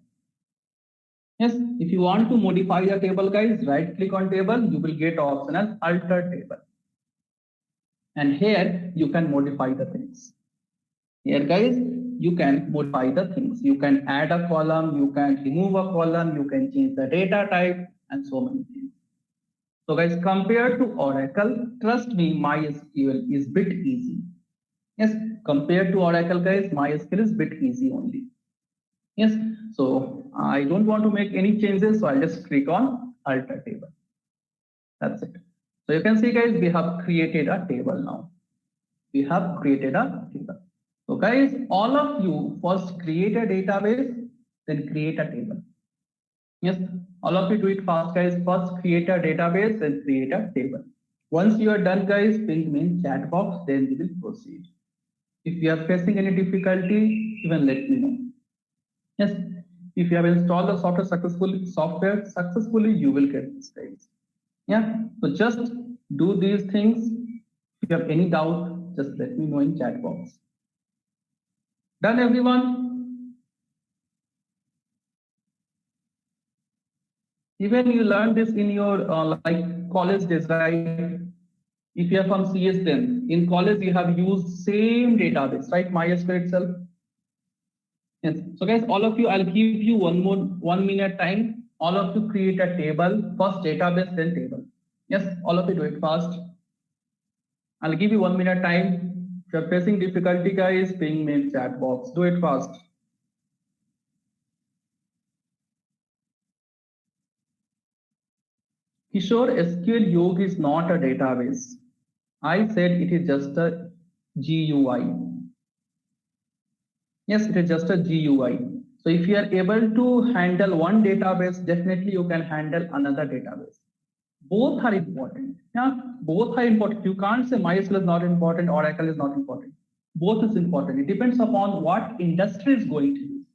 Yes, if you want to modify the table, guys, right click on table, you will get an option as alter table. And here you can modify the things. Here, guys, you can modify the things. You can add a column, you can remove a column, you can change the data type, and so many things. So, guys, compared to Oracle, trust me, MySQL is bit easy. Yes, compared to Oracle, guys, MySQL is bit easy only. Yes, so I don't want to make any changes, so I'll just click on alter table. That's it. So you can see, guys, we have created a table now. We have created a table. So guys, all of you first create a database, then create a table. Yes, all of you do it fast, guys. First create a database, then create a table. Once you are done, guys, ping me in chat box, then we will proceed. If you are facing any difficulty, even let me know. Yes, if you have installed the software successfully, you will get this, guys. Yeah, so just do these things. If you have any doubt, just let me know in chat box. Done, everyone? Even you learned this in your like college days, right? If you are from CS, then in college you have used same database, right? MySQL itself. Yes. So guys, all of you, I'll give you 1 minute time. All of you create a table, first database, then table. Yes, all of you do it fast. I'll give you 1 minute time. If you're facing difficulty, guys, ping me in chat box. Do it fast. Kishore, SQL Yog is not a database. I said it is just a GUI. Yes, it is just a GUI. So if you are able to handle one database, definitely you can handle another database. Both are important. Yeah, both are important. You can't say MySQL is not important, Oracle is not important. Both is important. It depends upon what industry is going to use.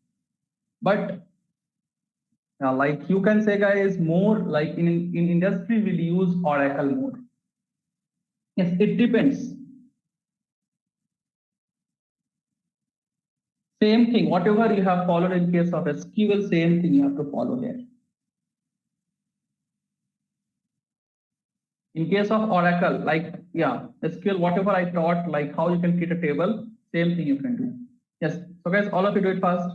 But like you can say, guys, more like in industry will use Oracle more. Yes, it depends. Same thing, whatever you have followed in case of SQL, same thing you have to follow here. In case of Oracle, like, yeah, SQL, whatever I taught, like how you can create a table, same thing you can do. Yes, so guys, all of you do it fast.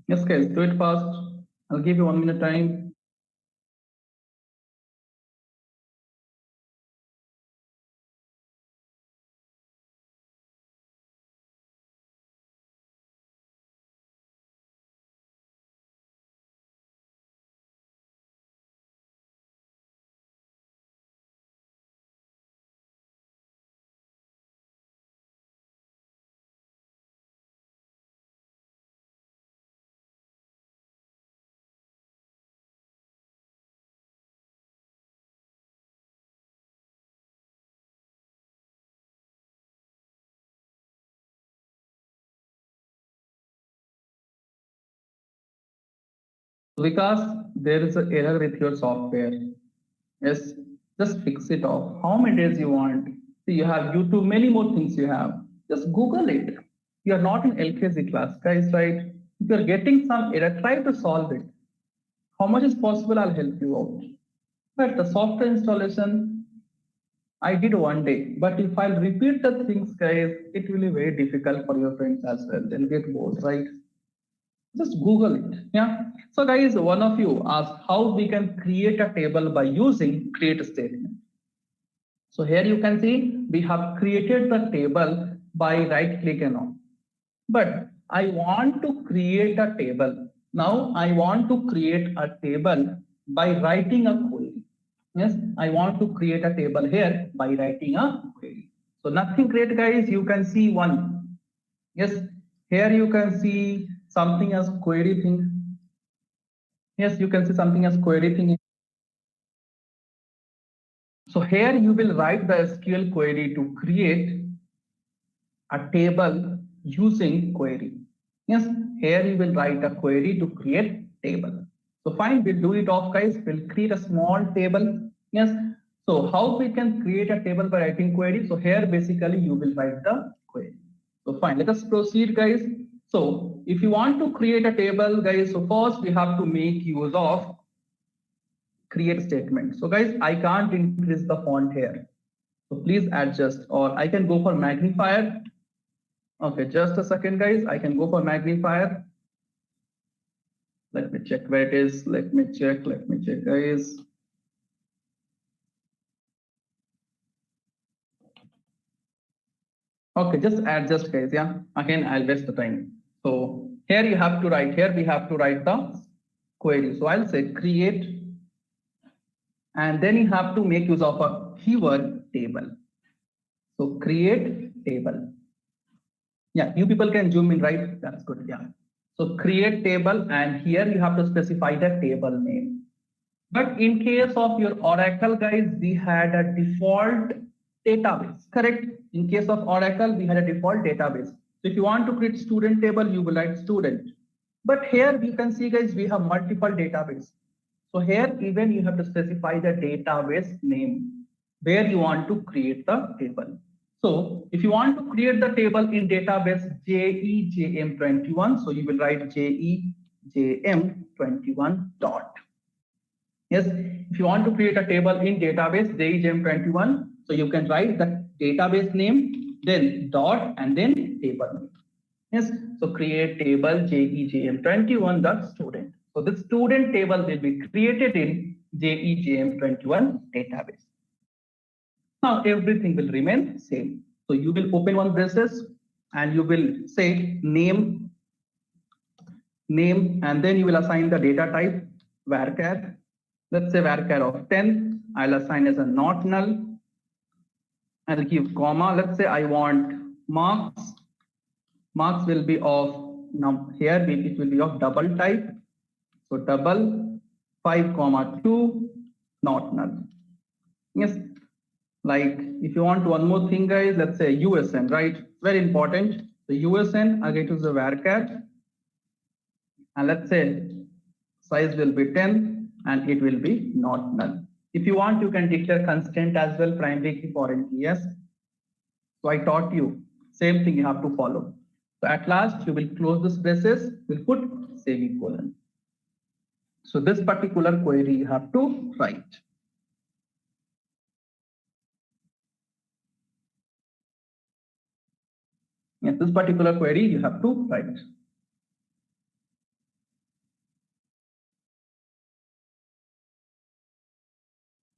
Yes, guys, do it fast. I'll give you 1 minute time. Vikas, there is an error with your software. Yes, just fix it off. How many days you want? See, you have YouTube, many more things you have. Just Google it. You are not in LKG class, guys, right? If you're getting some error, try to solve it. How much is possible, I'll help you out. But the software installation, I did 1 day. But if I'll repeat the things, guys, it will be very difficult for your friends as well. They'll get bored, right? Just Google it. Yeah. So guys, one of you asked how we can create a table by using create statement. So here you can see we have created the table by right clicking on. But I want to create a table. Now I want to create a table by writing a query. Yes, I want to create a table here by writing a query. So nothing great guys, you can see one. Yes, here you can see something as query thing. Yes, you can see something as query thing. So here you will write the SQL query to create a table using query. Yes, here you will write a query to create table. So fine, we'll do it off guys. We'll create a small table. Yes. So how we can create a table by writing query? So here basically you will write the query. So fine, let us proceed guys. So if you want to create a table guys, so first we have to make use of create statement. So guys, I can't increase the font here. So please adjust, or I can go for magnifier. Okay, just a second, guys. I can go for magnifier. Let me check where it is. Let me check, guys. Okay, just adjust, guys. Yeah, again, I'll waste the time. So here you have to write, here we have to write the query. So I'll say create, and then you have to make use of a keyword table. So create table. Yeah, you people can zoom in, right? That's good. Yeah. So create table, and here you have to specify the table name. But in case of your Oracle, guys, we had a default database, correct? In case of Oracle, we had a default database. So if you want to create student table, you will write student. But here you can see, guys, we have multiple database. So here even you have to specify the database name where you want to create the table. So if you want to create the table in database JEJM21, so you will write JEJM21 dot. Yes, if you want to create a table in database JEJM21, so you can write the database name, then dot, and then table name. Yes, so create table JEJM21 the student. So the student table will be created in JEJM21 database. Now everything will remain same. So you will open one braces and you will say name, and then you will assign the data type varchar. Let's say varchar of 10. I'll assign as a not null. I'll give comma. Let's say I want marks. Marks will be of here it will be of double type. So double 5,2 not null. Yes. Like if you want one more thing, guys, let's say USN, right? Very important. The USN again to the varchar, and let's say size will be 10 and it will be not null. If you want, you can declare constant as well, primary key, foreign key. Yes. So I taught you same thing you have to follow. So at last you will close this braces, will put semicolon. So this particular query you have to write. Yes, this particular query you have to write.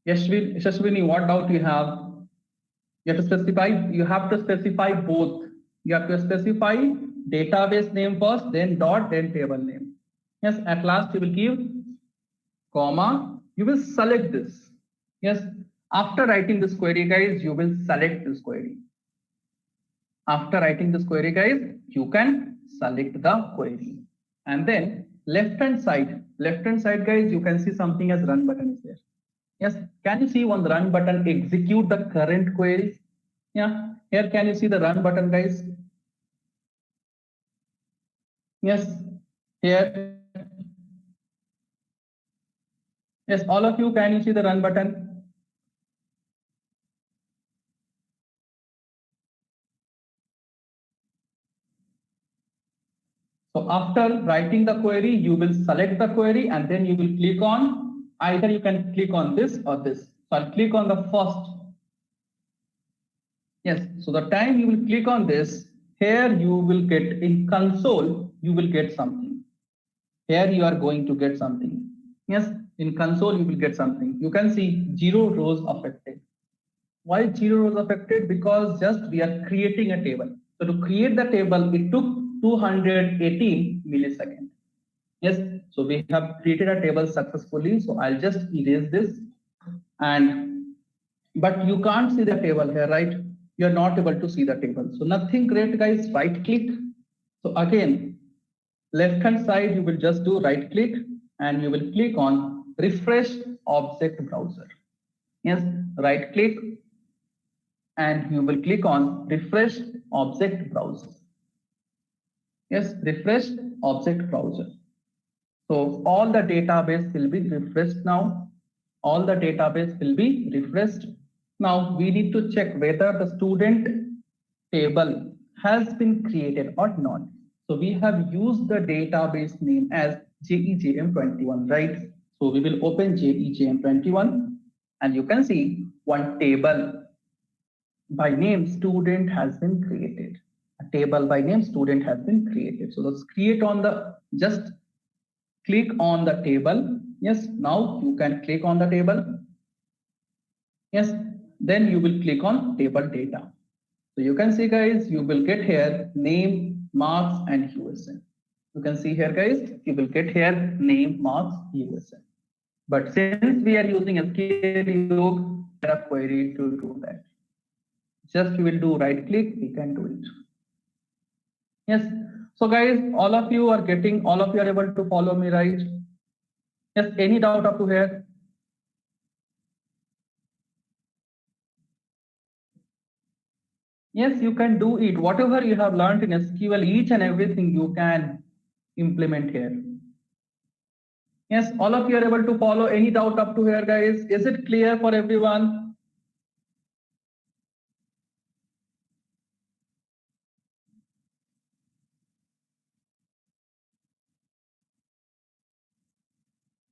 Yashwini, what doubt you have? You have to specify. You have to specify both. You have to specify database name first, then dot, then table name. Yes. At last you will give comma. You will select this. Yes. After writing this query, guys, you will select this query. After writing this query, guys, you can select the query, and then left hand side, guys, you can see something as run button is there. Yes, can you see on the run button execute the current queries? Yeah, here can you see the run button, guys? Yes, here. Yes, all of you, can you see the run button? So after writing the query, you will select the query and then you will click on, either you can click on this or this. So I'll click on the first. Yes, so the time you will click on this, here you will get in console, you will get something. Here you are going to get something. Yes, in console you will get something. You can see 0 rows affected. Why 0 rows affected? Because just we are creating a table. So to create the table, it took 218 milliseconds. Yes, so we have created a table successfully. So I'll just erase this, and but you can't see the table here, right? You're not able to see the table. So nothing great, guys. Right click. So again, left hand side, you will just do right click and you will click on refresh object browser. Yes, right click and you will click on refresh object browser. Yes, refresh object browser. So all the database will be refreshed now. All the database will be refreshed. Now we need to check whether the student table has been created or not. So we have used the database name as JEJM21, right? So we will open JEJM21 and you can see one table by name student has been created. A table by name student has been created. So let's create on the, just click on the table. Yes, now you can click on the table. Yes, then you will click on table data. So you can see, guys, you will get here name, marks, and USN. You can see here, guys, you will get here name, marks, USN. But since we are using SQL, a query to do that. Just you will do right click, we can do it. Yes. So guys, all of you are able to follow me, right? Yes. Any doubt up to here? Yes, you can do it. Whatever you have learned in SQL, each and everything you can implement here. Yes, all of you are able to follow. Any doubt up to here, guys? Is it clear for everyone?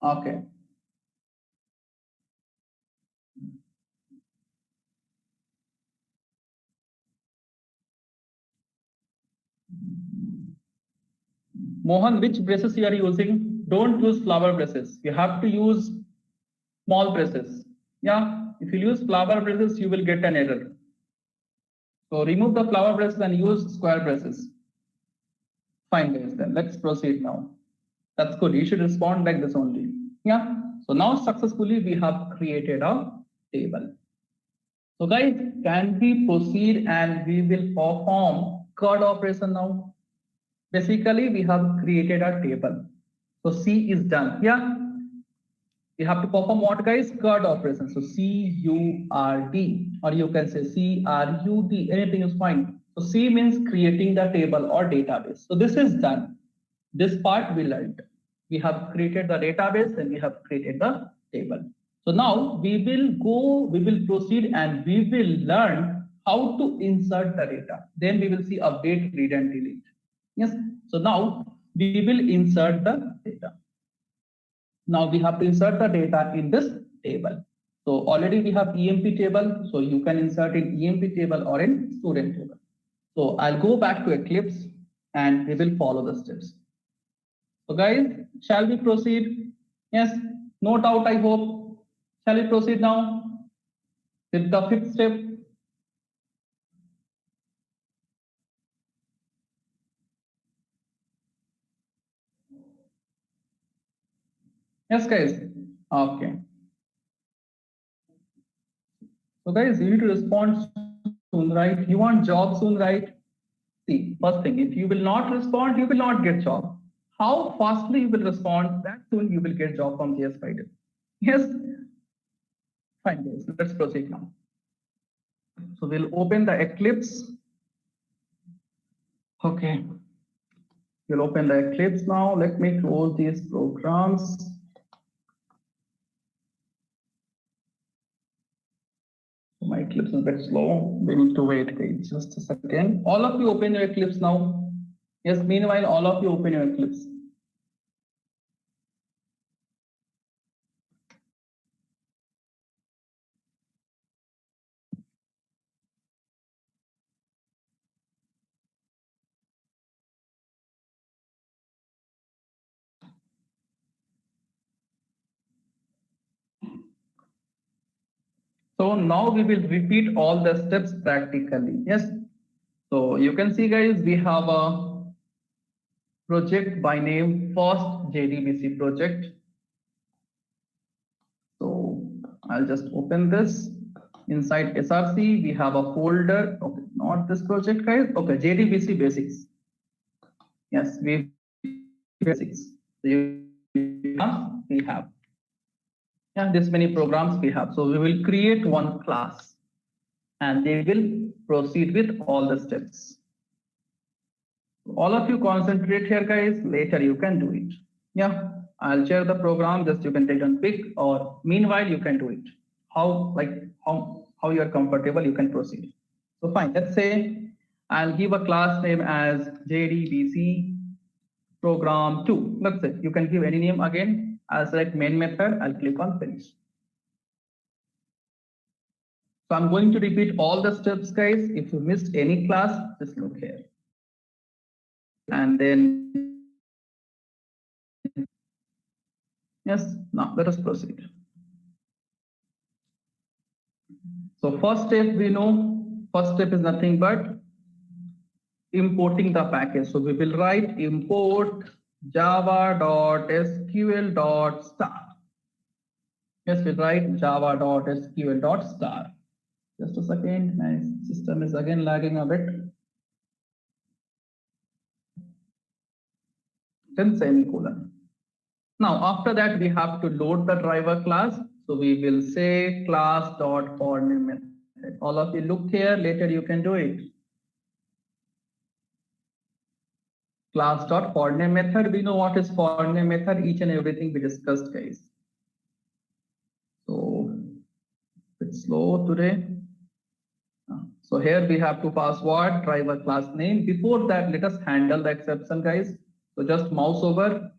Okay. Mohan, which braces you are using? Don't use flower braces. You have to use small braces. Yeah, if you use flower braces, you will get an error. So remove the flower braces and use square braces. Fine, guys. Then let's proceed now. That's good. You should respond like this only. Yeah. So now successfully we have created a table. So guys, can we proceed and we will perform CURD operation now? Basically, we have created a table. So C is done. Yeah. We have to perform what, guys? CURD operation. So CURD, or you can say CRUD, anything is fine. So C means creating the table or database. So this is done. This part we learned. We have created the database and we have created the table. So now we will proceed and we will learn how to insert the data. Then we will see update, read and delete. Yes. So now we will insert the data. Now we have to insert the data in this table. So already we have EMP table. So you can insert in EMP table or in student table. So I'll go back to Eclipse and we will follow the steps. So guys, shall we proceed? Yes, no doubt, I hope. Shall we proceed now with the fifth step? Yes, guys. Okay. So guys, you need to respond soon, right? You want job soon, right? See, first thing, if you will not respond, you will not get job. How fastly you will respond, that soon you will get job from JS Spider. Yes, fine, guys. Let's proceed now. So we'll open the Eclipse. Okay. We'll open the Eclipse now. Let me close these programs. My Eclipse is a bit slow. We need to wait, guys. Just a second. All of you open your Eclipse now. Yes, meanwhile, all of you open your Eclipse. So now we will repeat all the steps practically. Yes. So you can see, guys, we have a project by name first JDBC project. So I'll just open this. Inside SRC, we have a folder. Okay, not this project, guys. Okay, JDBC basics. Yes, we basics. So we have. Yeah, this many programs we have. So we will create one class and they will proceed with all the steps. All of you concentrate here, guys. Later you can do it. Yeah, I'll share the program. Just you can take and pick, or meanwhile you can do it. How you are comfortable, you can proceed. So fine. Let's say I'll give a class name as JDBC program 2. Let's say you can give any name again. I'll select main method. I'll click on finish. So I'm going to repeat all the steps, guys. If you missed any class, just look here. And then, yes, now let us proceed. So first step we know, first step is nothing but importing the package. So we will write import java.sql.star. Yes, we write java.sql.star. Just a second, my system is again lagging a bit. Then semicolon. Now after that we have to load the driver class. So we will say class.forName method. All of you look here, later you can do it. Class.forName method, we know what is forName method, each and everything we discussed, guys. So it's slow today. So here we have to pass what? Driver class name. Before that, let us handle the exception, guys. So just mouse over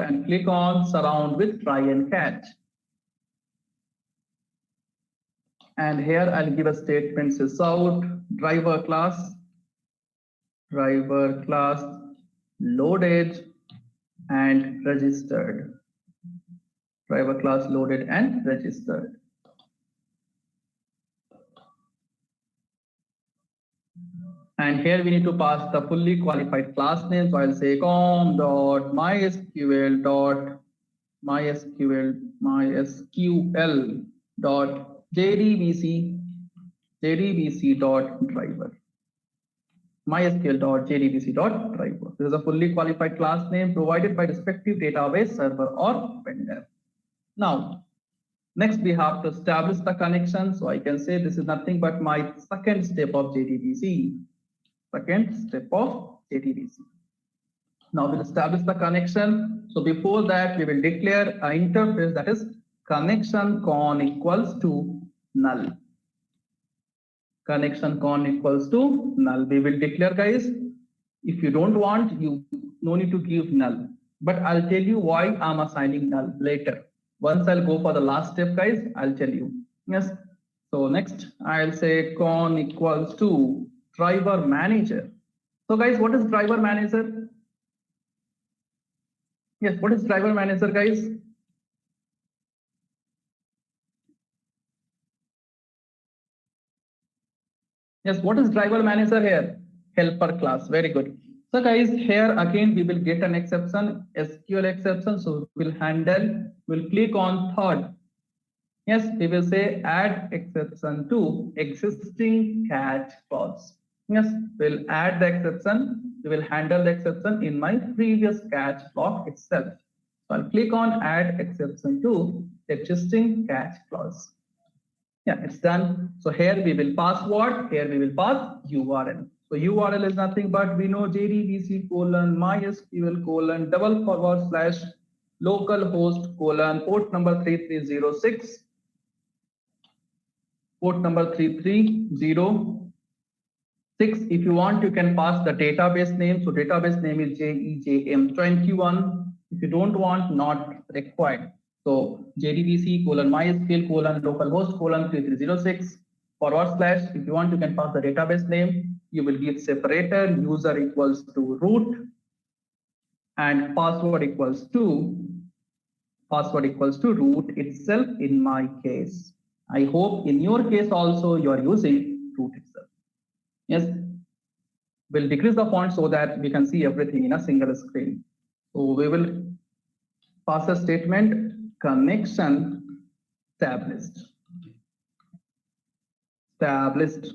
and click on surround with try and catch. And here I'll give a statement says out driver class loaded and registered. Driver class loaded and registered. And here we need to pass the fully qualified class name. So I'll say com.mysql.jdbc.driver. mysql.jdbc.driver. This is a fully qualified class name provided by respective database server or vendor. Now, next we have to establish the connection. So I can say this is nothing but my second step of JDBC. Now we'll establish the connection. So before that, we will declare an interface that is connection con equals to null. Connection con equals to null. We will declare, guys. If you don't want, you no need to give null. But I'll tell you why I'm assigning null later. Once I'll go for the last step, guys, I'll tell you. Yes. So next, I'll say con equals to driver manager. So guys, what is driver manager? Yes, what is driver manager, guys? Yes, what is driver manager here? Helper class. Very good. So guys, here again we will get an exception, SQL exception. So we'll click on third. Yes, we will say add exception to existing catch clause. Yes, we'll add the exception. We will handle the exception in my previous catch block itself. So I'll click on add exception to existing catch clause. Yeah, it's done. So here we will pass what? Here we will pass URL. So URL is nothing but we know JDBC : mysql : /localhost : port number 3306. Port number 3306. If you want, you can pass the database name. So database name is JEJM21. If you don't want, not required. So JDBC : mysql : localhost : 3306 /. If you want, you can pass the database name. You will give separator, user equals to root, and password equals to password equals to root itself in my case. I hope in your case also you are using root itself. Yes, we'll decrease the font so that we can see everything in a single screen. So we will pass a statement connection established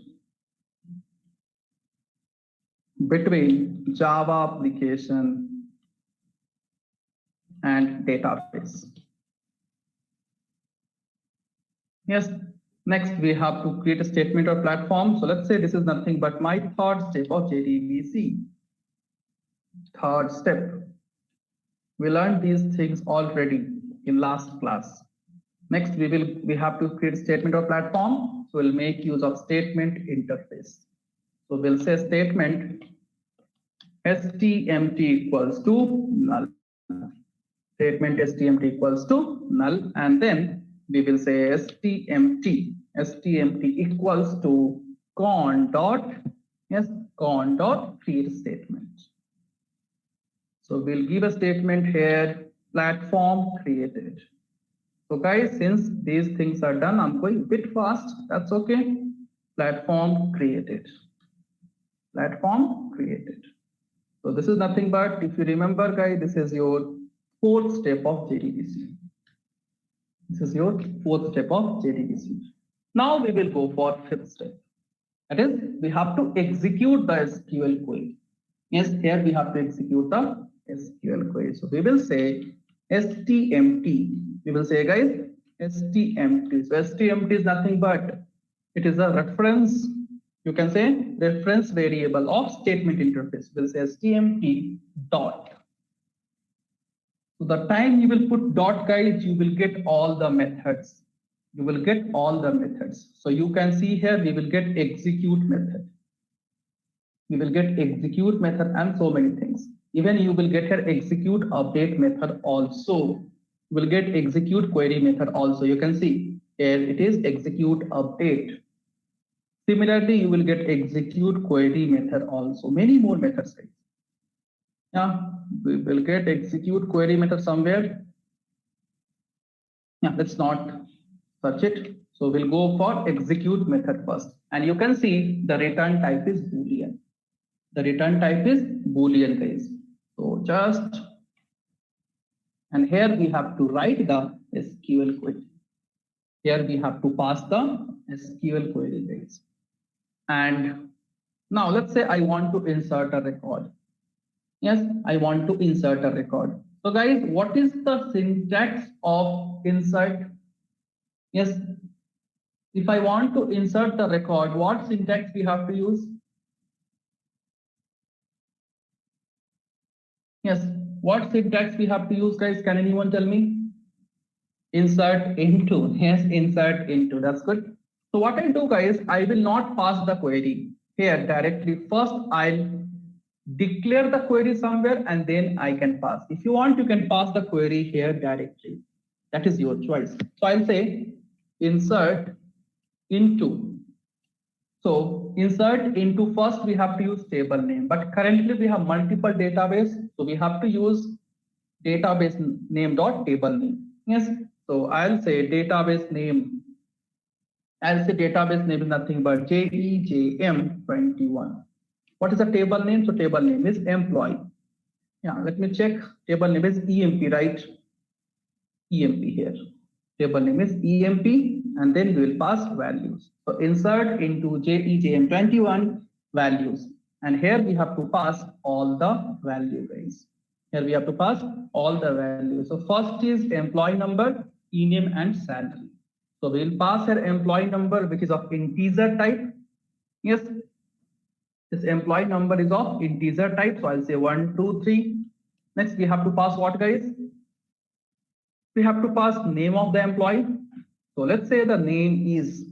between Java application and database. Yes, next we have to create a statement or platform. So let's say this is nothing but my third step of JDBC. Third step. We learned these things already in last class. Next, we have to create a statement or platform. So we'll make use of statement interface. So we'll say statement stmt equals to null. Statement stmt equals to null, and then we will say stmt equals to con dot create statement. So we'll give a statement here, platform created. So guys, since these things are done, I'm going a bit fast. That's okay. Platform created. Platform created. So this is nothing but, if you remember, guys, this is your fourth step of JDBC. This is your fourth step of JDBC. Now we will go for fifth step. That is, we have to execute the SQL query. Yes, here we have to execute the SQL query. So we will say stmt. We will say, guys, stmt. So stmt is nothing but it is a reference. You can say reference variable of statement interface. We'll say stmt dot. So the time you will put dot, guys, you will get all the methods. You will get all the methods. So you can see here we will get execute method. We will get execute method and so many things. Even you will get here execute update method also. You will get execute query method also. You can see here it is execute update. Similarly, you will get execute query method also. Many more methods. Yeah, we will get execute query method somewhere. Yeah, let's not search it. So we'll go for execute method first. And you can see the return type is Boolean. The return type is Boolean, guys. So just, and here we have to write the SQL query. Here we have to pass the SQL query, guys. And now let's say I want to insert a record. Yes, I want to insert a record. So guys, what is the syntax of insert? Yes, if I want to insert the record, what syntax we have to use? Yes, what syntax we have to use, guys? Can anyone tell me? Insert into. Yes, insert into. That's good. So what I do, guys, I will not pass the query here directly. First, I'll declare the query somewhere and then I can pass. If you want, you can pass the query here directly. That is your choice. So I'll say insert into. So insert into, first we have to use table name, but currently we have multiple database. So we have to use database name dot table name. Yes. So I'll say database name. I'll say database name is nothing but JEJM21. What is the table name? So table name is employee. Yeah, let me check. Table name is EMP, right? EMP here. Table name is EMP, and then we will pass values. So insert into JEJM21 values. And here we have to pass all the value, guys. Here we have to pass all the values. So first is employee number, ename, and salary. So we will pass here employee number, which is of integer type. Yes. This employee number is of integer type. So I'll say 1, 2, 3. Next, we have to pass what, guys? We have to pass name of the employee. So let's say the name is,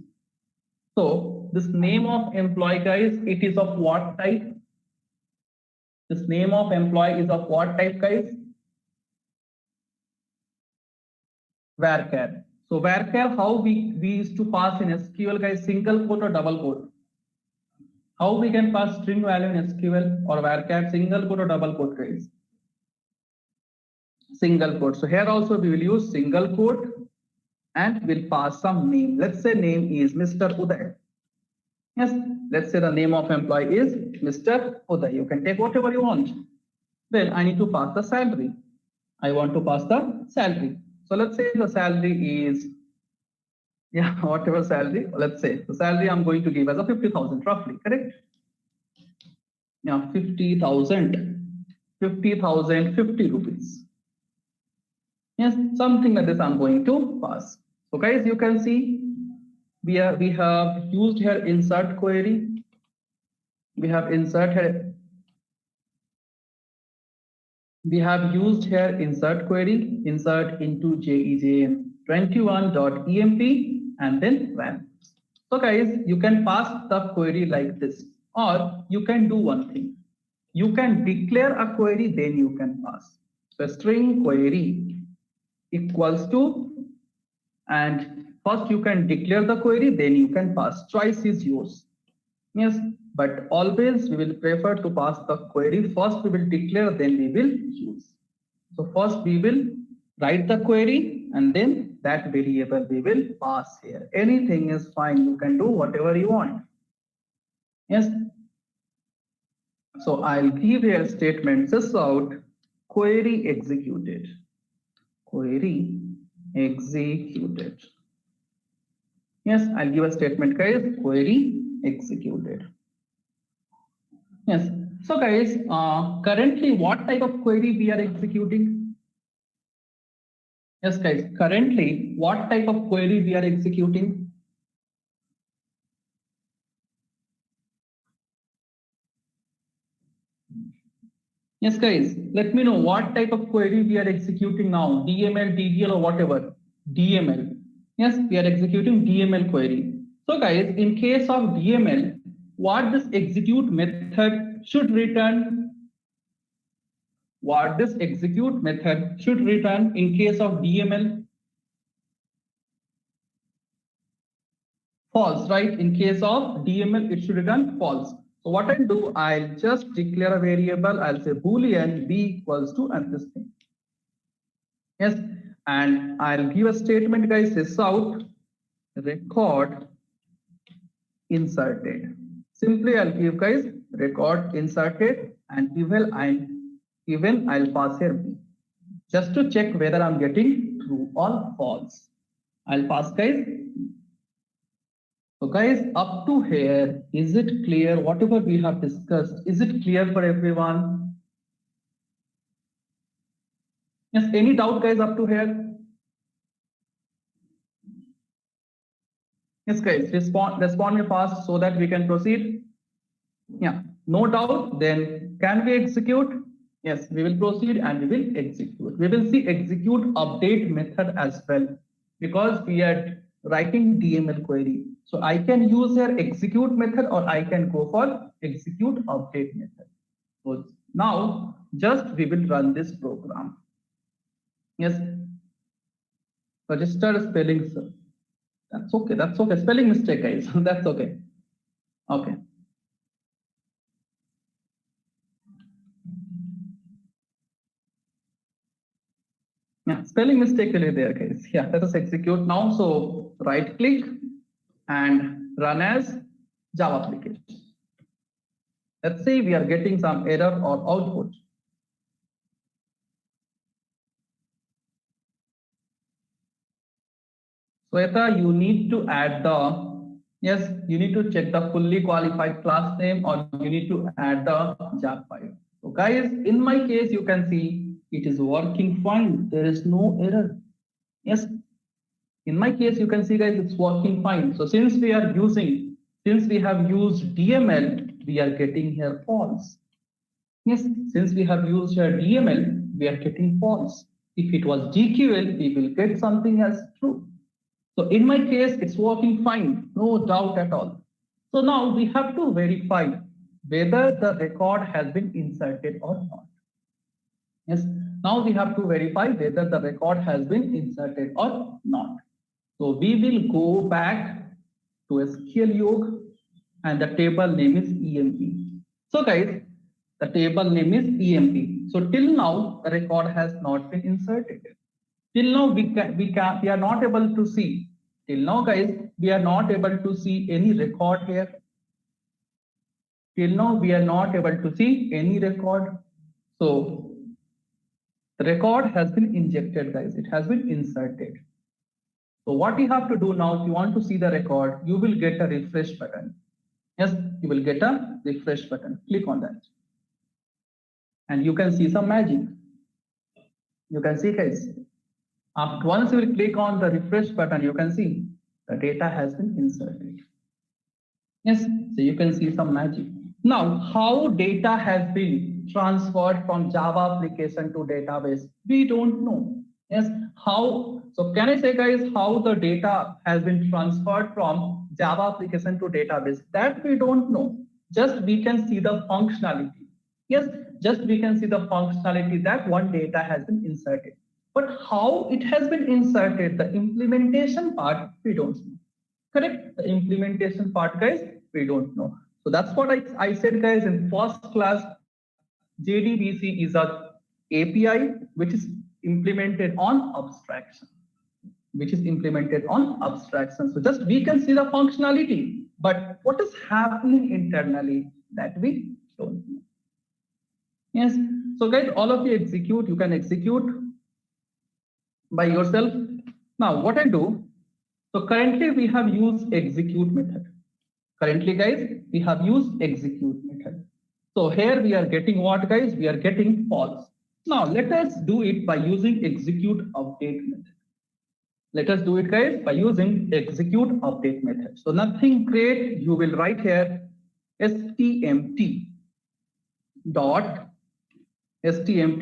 so this name of employee, guys, it is of what type? This name of employee is of what type, guys? Varchar. So varchar, how we used to pass in SQL, guys, single quote or double quote? How we can pass string value in SQL or varchar, single quote or double quote, guys? single quote. So here also we will use single quote and we'll pass some name. Let's say name is Mr. Uday. Yes, let's say the name of employee is Mr. Uday. You can take whatever you want. Then I need to pass the salary. I want to pass the salary. So let's say the salary is, yeah, whatever salary, let's say the salary I'm going to give as a 50,000 roughly, correct? Yeah, 50,000, 50,000, 50 rupees. Yes, something like this I'm going to pass. So guys, you can see we have used here insert query. We have insert here. We have used here insert query, insert into JEJ21.emp and then run. So guys, you can pass the query like this, or you can do one thing. You can declare a query, then you can pass. So string query equals to, and first you can declare the query, then you can pass. Choice is yours. Yes, but always we will prefer to pass the query. First we will declare, then we will use. So first we will write the query and then that variable we will pass here. Anything is fine. You can do whatever you want. Yes. So I'll give here statement sysout query executed. Query executed. Yes, I'll give a statement guys, query executed. Yes. So guys, currently what type of query we are executing? Yes guys, currently what type of query we are executing? Yes guys, let me know what type of query we are executing now, DML, DDL or whatever, DML. Yes, we are executing DML query. So guys, in case of DML, what this execute method should return? What this execute method should return in case of DML? False, right? In case of DML, it should return false. So what I'll do, I'll just declare a variable. I'll say boolean b equals to and this thing. Yes, and I'll give a statement, guys. Sysout record inserted. Simply, I'll give guys record inserted and even I'll pass here b just to check whether I'm getting true or false. I'll pass guys. So guys, up to here, is it clear? Whatever we have discussed, is it clear for everyone? Yes, any doubt guys up to here? Yes guys, respond me fast so that we can proceed. Yeah, no doubt, then can we execute? Yes, we will proceed and we will execute. We will see execute update method as well because we are writing DML query. So I can use here execute method or I can go for execute update method. So now just we will run this program. Yes, register spelling. That's okay. That's okay. Spelling mistake, guys. That's okay. Okay. Yeah, spelling mistake will be there, guys. Yeah, let us execute now. So right click and run as Java application. Let's say we are getting some error or output. Sweta, you need to add the, yes, you need to check the fully qualified class name or you need to add the jar file. So guys, in my case, you can see it is working fine. There is no error. Yes, in my case, you can see guys, it's working fine. So since we have used DML, we are getting here false. Yes, since we have used here DML, we are getting false. If it was DQL, we will get something as true. So in my case, it's working fine, no doubt at all. So now we have to verify whether the record has been inserted or not. Yes, now we have to verify whether the record has been inserted or not. So we will go back to SQL Yog and the table name is EMP. So guys, The table name is EMP. So till now, the record has not been inserted. Till now, we are not able to see. Till now, guys, we are not able to see any record here. Till now, we are not able to see any record. So the record has been injected, guys. It has been inserted. So what you have to do now, if you want to see the record, you will get a refresh button. Yes, you will get a refresh button. Click on that. And you can see some magic. You can see, guys. After once you will click on the refresh button, you can see the data has been inserted. Yes, so you can see some magic. Now, how data has been transferred from Java application to database? We don't know. Yes, how? So can I say, guys, how the data has been transferred from Java application to database? That we don't know. Just we can see the functionality. Yes, just we can see the functionality that one data has been inserted. But how it has been inserted, the implementation part, we don't know. Correct? The implementation part, guys, we don't know. So that's what I said, guys, in first class, JDBC is a API which is implemented on abstraction, which is implemented on abstraction. So just we can see the functionality, but what is happening internally that we don't know. Yes. So guys, all of you execute, you can execute by yourself. Now what I do, so currently we have used execute method. Currently, guys, we have used execute method. So here we are getting what, guys? We are getting false. Now let us do it by using execute update method. Let us do it, guys, by using execute update method. So nothing great. You will write here stmt dot execute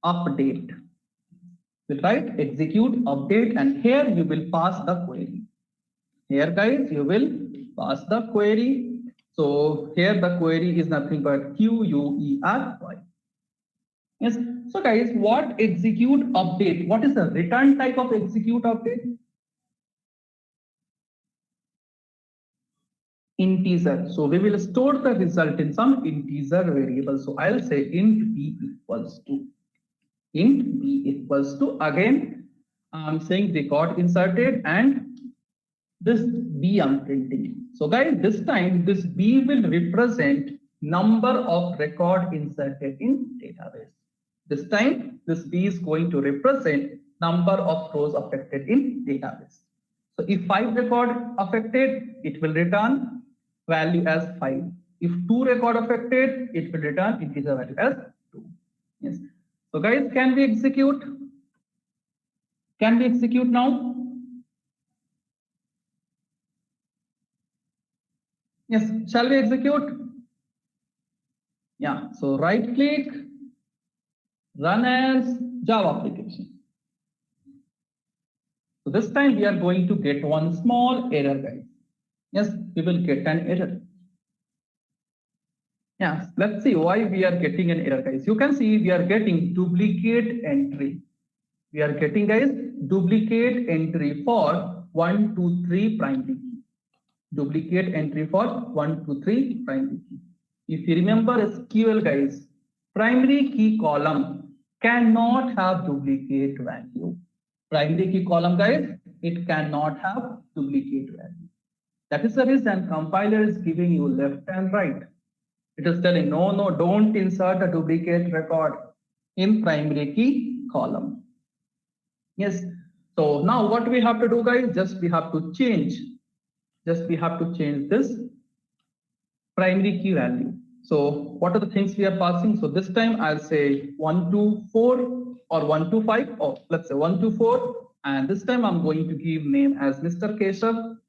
update. You write execute update, and here you will pass the query. Here, guys, you will pass the query. So here the query is nothing but query. Yes. So guys, what execute update? What is the return type of execute update? Integer. So we will store the result in some integer variable. So I'll say int b equals to again. I'm saying record inserted and this B I'm printing. So guys, this time this B will represent number of record inserted in database. This time this B is going to represent number of rows affected in database. So if 5 record affected, it will return value as 5. If 2 record affected, it will return integer value as 2. Yes. So guys, can we execute? Can we execute now? Yes, shall we execute? Yeah, so right click, run as Java application. So this time we are going to get one small error, guys. Yes, we will get an error. Yeah, let's see why we are getting an error, guys. You can see we are getting duplicate entry. We are getting, guys, duplicate entry for 1, 2, 3 primary key. Duplicate entry for 1, 2, 3 primary key. If you remember SQL, guys, primary key column cannot have duplicate value. Primary key column, guys, it cannot have duplicate value. That is the reason compiler is giving you left and right. It is telling no, don't insert a duplicate record in primary key column. Yes. So now what we have to do, guys, just we have to change this primary key value. So what are the things we are passing? So this time I'll say 1, 2, 4 or 1, 2, 5, or let's say 1, 2, 4. And this time I'm going to give name as Mr. Keshav.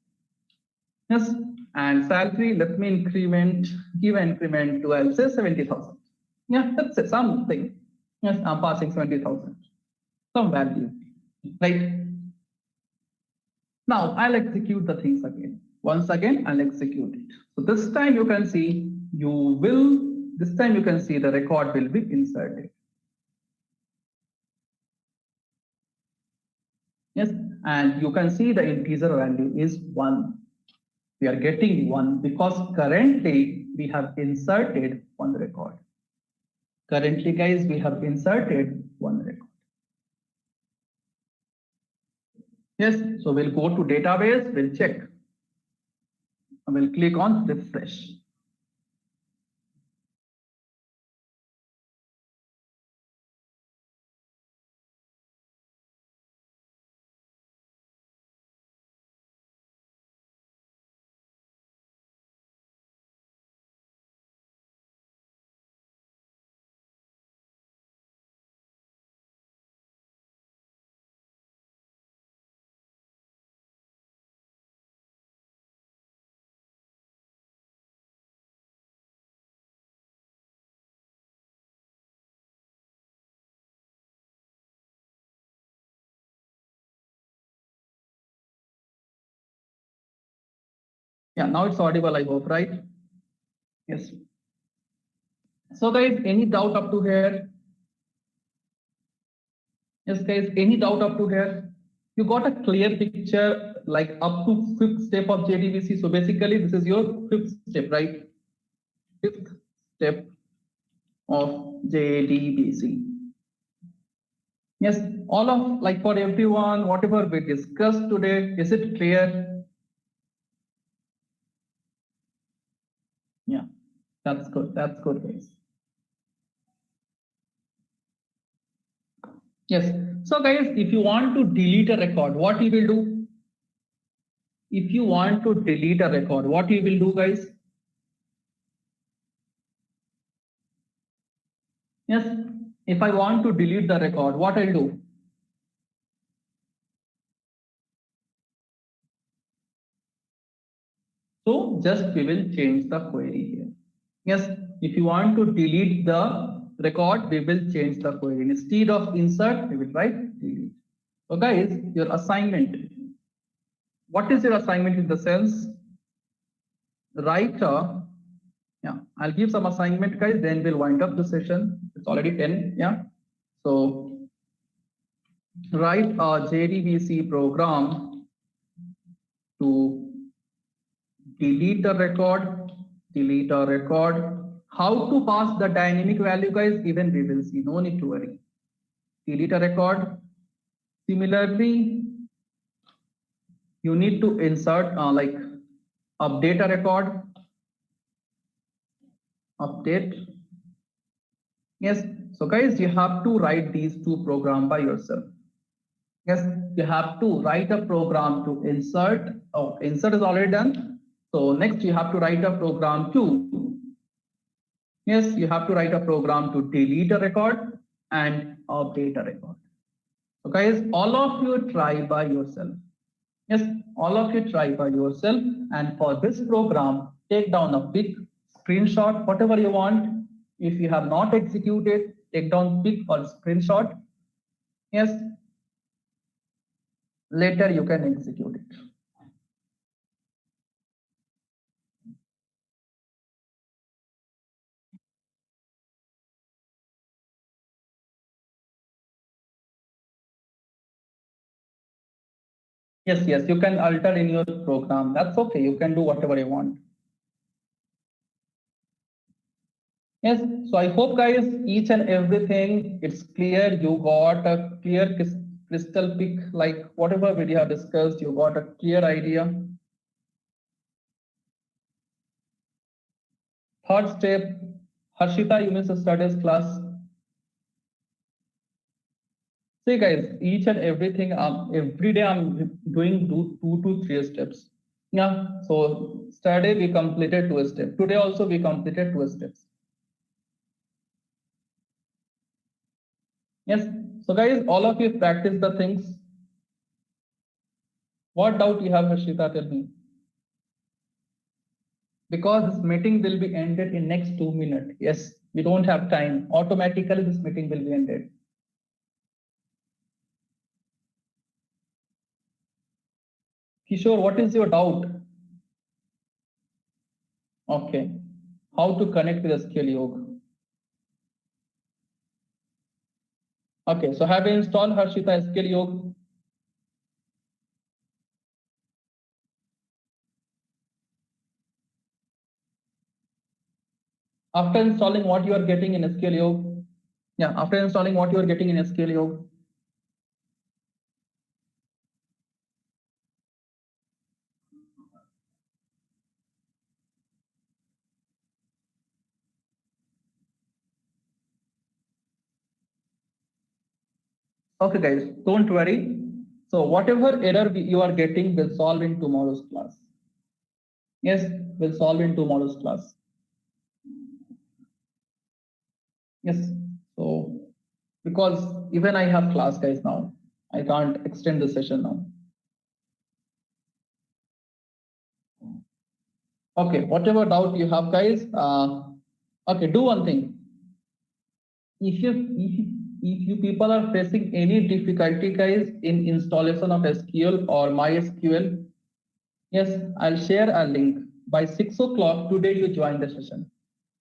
Yes. And salary, let me give increment to, I'll say 70,000. Yeah, that's it, something. Yes, I'm passing 70,000. Some value, right? Now I'll execute the things again. Once again, I'll execute it. So this time you can see the record will be inserted. Yes, and you can see the integer value is 1. We are getting 1 because currently we have inserted 1 record. Currently, guys, we have inserted 1 record. Yes, so we'll go to database, we'll check. And we'll click on refresh. Yeah, now it's audible, I hope, right? Yes. So guys, any doubt up to here? Yes, guys, any doubt up to here? You got a clear picture like up to 5th step of JDBC. So basically, this is your 5th step, right? 5th step of JDBC. Yes, all of like for everyone, whatever we discussed today, is it clear? Yeah, that's good. That's good, guys. Yes. So guys, if you want to delete a record, what you will do? If you want to delete a record, what you will do, guys? Yes. If I want to delete the record, what I'll do? So just we will change the query here. Yes. If you want to delete the record, we will change the query. Instead of insert, we will write delete. So guys, your assignment. What is your assignment in the sense? Write yeah, I'll give some assignment, guys, then we'll wind up the session. It's already 10. Yeah. So write a JDBC program to delete a record, How to pass the dynamic value, guys? Even we will see. No need to worry. Delete a record. Similarly, you need to insert like update a record. Update. Yes. So guys, you have to write these 2 programs by yourself. Yes, you have to write a program to insert. Oh, insert is already done. So next you have to write a program to, yes, you have to write a program to delete a record and update a record. So guys, all of you try by yourself. Yes, all of you try by yourself. And for this program, take down a big screenshot, whatever you want. If you have not executed, take down big or screenshot. Yes, later you can execute it. Yes, you can alter in your program. That's okay. You can do whatever you want. Yes, so I hope guys, each and everything, it's clear. You got a clear crystal pic, like whatever we have discussed, you got a clear idea. Third step, Harshita, you missed yesterday's class. See guys, each and everything, every day I'm doing 2 to 3 steps. Yeah, so yesterday we completed 2 steps. Today also we completed 2 steps. Yes, so guys, all of you practice the things. What doubt you have, Harshita, tell me? Because this meeting will be ended in next 2 minutes. Yes, we don't have time. Automatically, this meeting will be ended. Kishore, what is your doubt? Okay. How to connect with SQL Yoga? Okay, so have you installed Harshita SQL Yoga? After installing what you are getting in SQL Yog. Yeah, after installing what you are getting in SQL Yog. Okay, guys, don't worry. So whatever error you are getting will solve in tomorrow's class. Yes, we'll solve in tomorrow's class. Yes. So because even I have class, guys, now I can't extend the session now. Okay, whatever doubt you have, guys. Okay, do one thing. If you people are facing any difficulty, guys, in installation of SQL or MySQL, yes, I'll share a link by 6 o'clock today. You join the session.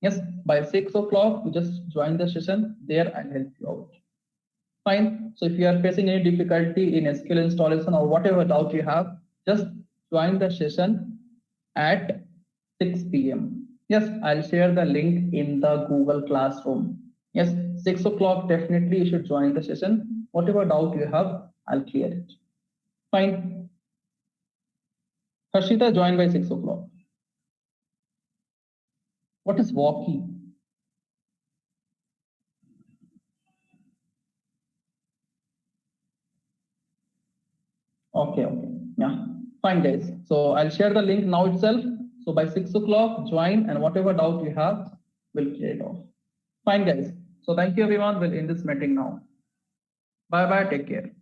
Yes, by 6 o'clock, you just join the session. There, I'll help you out. Fine. So if you are facing any difficulty in SQL installation or whatever doubt you have, just join the session at 6 p.m. Yes, I'll share the link in the Google Classroom. Yes, 6 o'clock, definitely you should join the session. Whatever doubt you have, I'll clear it. Fine. Harshita, join by 6 o'clock. What is walkie? Okay, okay. Yeah, fine, guys. So I'll share the link now itself. So by 6 o'clock, join, and whatever doubt you have, we'll clear it off. Fine, guys. So thank you, everyone. We'll end this meeting now. Bye bye. Take care.